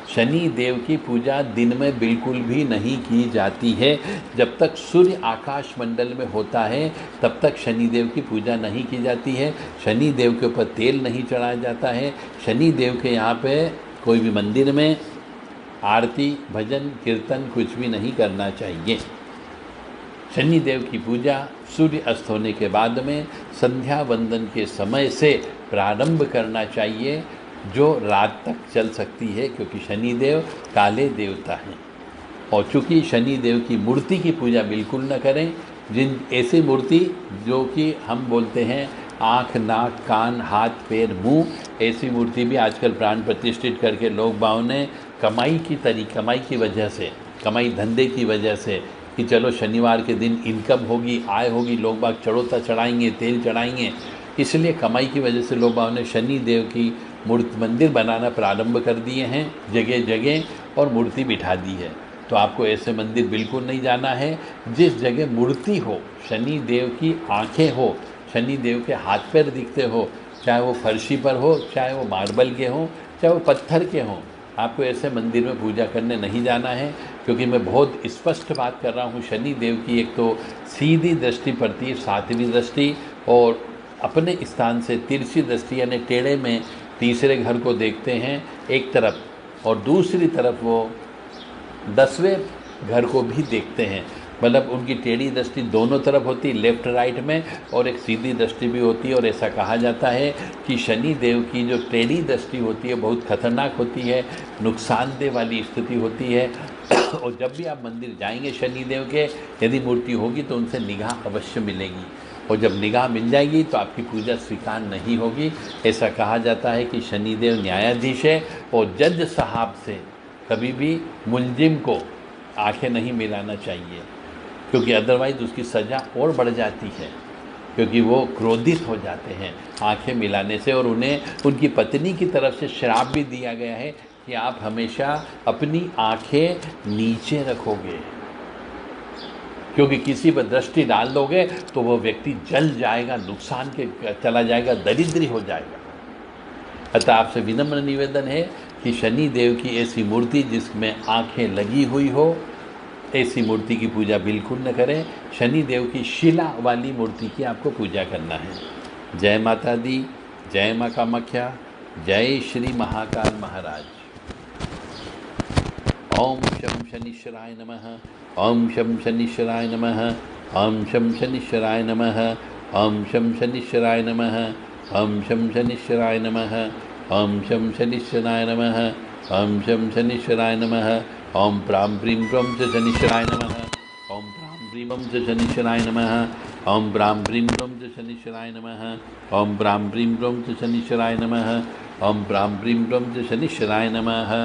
शनि देव की पूजा दिन में बिल्कुल भी नहीं की जाती है। जब तक सूर्य आकाश मंडल में होता है तब तक शनि देव की पूजा नहीं की जाती है। शनि देव के ऊपर तेल नहीं चढ़ाया जाता है। शनि देव के यहाँ पे कोई भी मंदिर में आरती भजन कीर्तन कुछ भी नहीं करना चाहिए। शनि देव की पूजा सूर्य अस्त होने के बाद में संध्या वंदन के समय से प्रारंभ करना चाहिए, जो रात तक चल सकती है, क्योंकि शनि देव काले देवता हैं। और चूँकि शनि देव की मूर्ति की पूजा बिल्कुल न करें, जिन ऐसी मूर्ति जो कि हम बोलते हैं आँख नाक कान हाथ पैर मुंह, ऐसी मूर्ति भी आजकल प्राण प्रतिष्ठित करके लोग बाव ने कमाई की वजह से, कमाई धंधे की वजह से, कि चलो शनिवार के दिन इनकम होगी, आय होगी, लोग बाग चढ़ोता चढ़ाएंगे, तेल चढ़ाएंगे, इसलिए कमाई की वजह से लोग बाव ने शनि देव की मूर्ति मंदिर बनाना प्रारंभ कर दिए हैं जगह जगह, और मूर्ति बिठा दी है। तो आपको ऐसे मंदिर बिल्कुल नहीं जाना है। जिस जगह मूर्ति हो, शनि देव की आँखें हो, शनि देव के हाथ पैर दिखते हो, चाहे वो फर्शी पर हो, चाहे वो मार्बल के हों, चाहे वो पत्थर के हों, आपको ऐसे मंदिर में पूजा करने नहीं जाना है। क्योंकि मैं बहुत स्पष्ट बात कर रहा हूँ। शनि देव की एक तो सीधी दृष्टि पड़ती है, 7वीं दृष्टि, और अपने स्थान से तिरछी दृष्टि यानी टेढ़े में तीसरे घर को देखते हैं एक तरफ, और दूसरी तरफ वो 10वें घर को भी देखते हैं। मतलब उनकी टेढ़ी दृष्टि दोनों तरफ होती है, लेफ्ट राइट में, और एक सीधी दृष्टि भी होती है। और ऐसा कहा जाता है कि शनि देव की जो टेढ़ी दृष्टि होती है बहुत खतरनाक होती है, नुकसानदेह वाली स्थिति होती है। और जब भी आप मंदिर जाएंगे शनि देव के, यदि मूर्ति होगी तो उनसे निगाह अवश्य मिलेगी, और जब निगाह मिल जाएगी तो आपकी पूजा स्वीकार नहीं होगी। ऐसा कहा जाता है कि शनिदेव न्यायाधीश है, और जज साहब से कभी भी मुलजिम को आंखें नहीं मिलाना चाहिए, क्योंकि अदरवाइज़ उसकी सज़ा और बढ़ जाती है, क्योंकि वो क्रोधित हो जाते हैं आंखें मिलाने से। और उन्हें उनकी पत्नी की तरफ से श्राप भी दिया गया है कि आप हमेशा अपनी आंखें नीचे रखोगे, क्योंकि किसी पर दृष्टि डाल दोगे तो वो व्यक्ति जल जाएगा, नुकसान के चला जाएगा, दरिद्री हो जाएगा। अतः आपसे विनम्र निवेदन है कि शनि देव की ऐसी मूर्ति जिसमें आंखें लगी हुई हो, ऐसी मूर्ति की पूजा बिल्कुल न करें। शनि देव की शिला वाली मूर्ति की आपको पूजा करना है। जय माता दी, जय माँ कामाख्या, जय श्री महाकाल महाराज। ओम शम शनिश्चराय नमः, ओम शम शनिश्चराय नमः, ओम शम शनिश्चराय नमः, ओम शम शनिश्चराय नमः, ओम शम शनिश्चराय नमः, ओम शं शनिश्चराय नमः, ओम शं शनिश्चराय नमः, ओम प्रां प्रीं प्रौं च शनिश्चराय नमः, ओम प्रां प्रीं प्रौं च शनिश्चराय नमः, ओम प्रां प्रीं प्रौं च शनिश्चराय नमः, ओम प्रां प्रीं प्रौं च शनिश्चराय नमः, ओम प्रां प्रीं प्रौं च शनिश्चराय नमः।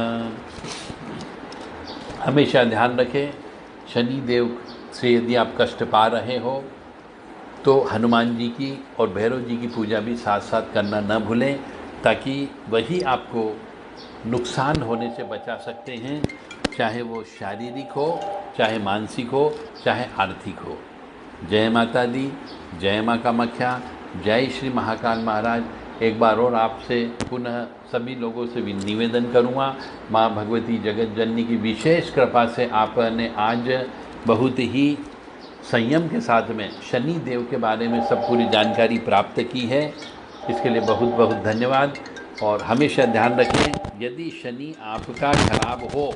हमेशा ध्यान रखें, शनि देव से यदि आप कष्ट पा रहे हो तो हनुमान जी की और भैरव जी की पूजा भी साथ साथ करना न भूलें, ताकि वही आपको नुकसान होने से बचा सकते हैं, चाहे वो शारीरिक हो, चाहे मानसिक हो, चाहे आर्थिक हो। जय माता दी, जय माँ कामाख्या, जय श्री महाकाल महाराज। एक बार और आपसे पुनः सभी लोगों से भी निवेदन करूँगा, माँ भगवती जगत जननी की विशेष कृपा से आपने आज बहुत ही संयम के साथ में शनि देव के बारे में सब पूरी जानकारी प्राप्त की है। इसके लिए बहुत बहुत धन्यवाद। और हमेशा ध्यान रखें, यदि शनि आपका खराब हो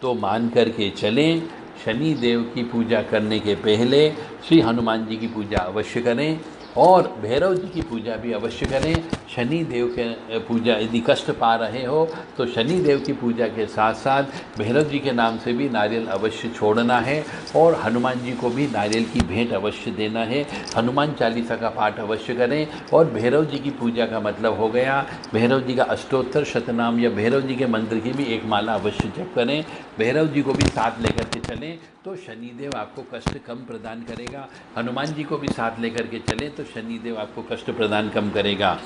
तो मान करके चलें, शनि देव की पूजा करने के पहले श्री हनुमान जी की पूजा अवश्य करें और भैरव जी की पूजा भी अवश्य करें। शनि देव के पूजा यदि कष्ट पा रहे हो तो शनि देव की पूजा के साथ साथ भैरव जी के नाम से भी नारियल अवश्य छोड़ना है और हनुमान जी को भी नारियल की भेंट अवश्य देना है। हनुमान चालीसा का पाठ अवश्य करें और भैरव जी की पूजा का मतलब हो गया भैरव जी का अष्टोत्तर शतनाम या भैरव जी के मंत्र की भी एक माला अवश्य जप करें। भैरव जी को भी साथ लेकर के चलें तो शनिदेव आपको कष्ट कम प्रदान करेगा। हनुमान जी को भी साथ लेकर के चलें तो शनिदेव आपको कष्ट प्रदान कम करेगा।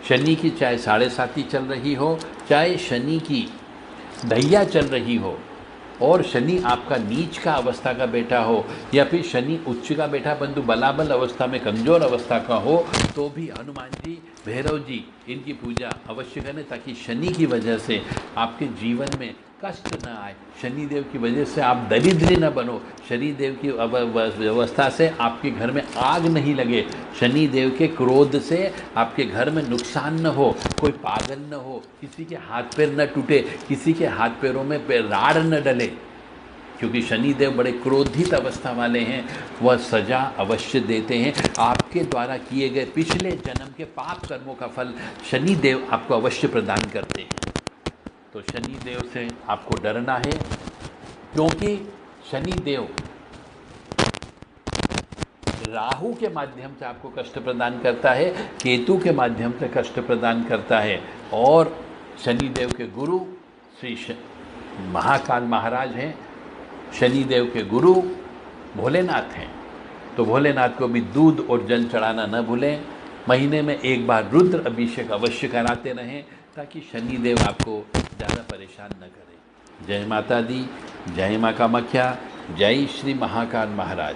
शनि की चाहे 7.5 चल रही हो, चाहे शनि की ढैया चल रही हो और शनि आपका नीच का अवस्था का बेटा हो या फिर शनि उच्च का बेटा परंतु बलाबल अवस्था में कमज़ोर अवस्था का हो, तो भी हनुमान जी, भैरव जी इनकी पूजा अवश्य करें ताकि शनि की वजह से आपके जीवन में कष्ट न आए, शनि देव की वजह से आप दरिद्री न बनो, शनि देव की व्यवस्था से आपके घर में आग नहीं लगे, शनि देव के क्रोध से आपके घर में नुकसान न हो, कोई पागल न हो, किसी के हाथ पैर न टूटे, किसी के हाथ पैरों में राड़ न डले, क्योंकि शनिदेव बड़े क्रोधित अवस्था वाले हैं। वह सजा अवश्य देते हैं। आपके द्वारा किए गए पिछले जन्म के पाप कर्मों का फल शनिदेव आपको अवश्य प्रदान करते हैं। तो शनिदेव से आपको डरना है, क्योंकि शनिदेव राहु के माध्यम से आपको कष्ट प्रदान करता है, केतु के माध्यम से कष्ट प्रदान करता है और शनिदेव के गुरु श्री महाकाल महाराज हैं। शनिदेव के गुरु भोलेनाथ हैं, तो भोलेनाथ को भी दूध और जल चढ़ाना न भूलें। महीने में एक बार रुद्र अभिषेक अवश्य कराते रहें ताकि शनिदेव आपको ज़्यादा परेशान न करें। जय माता दी, जय माँ कामाख्या, जय श्री महाकाल महाराज।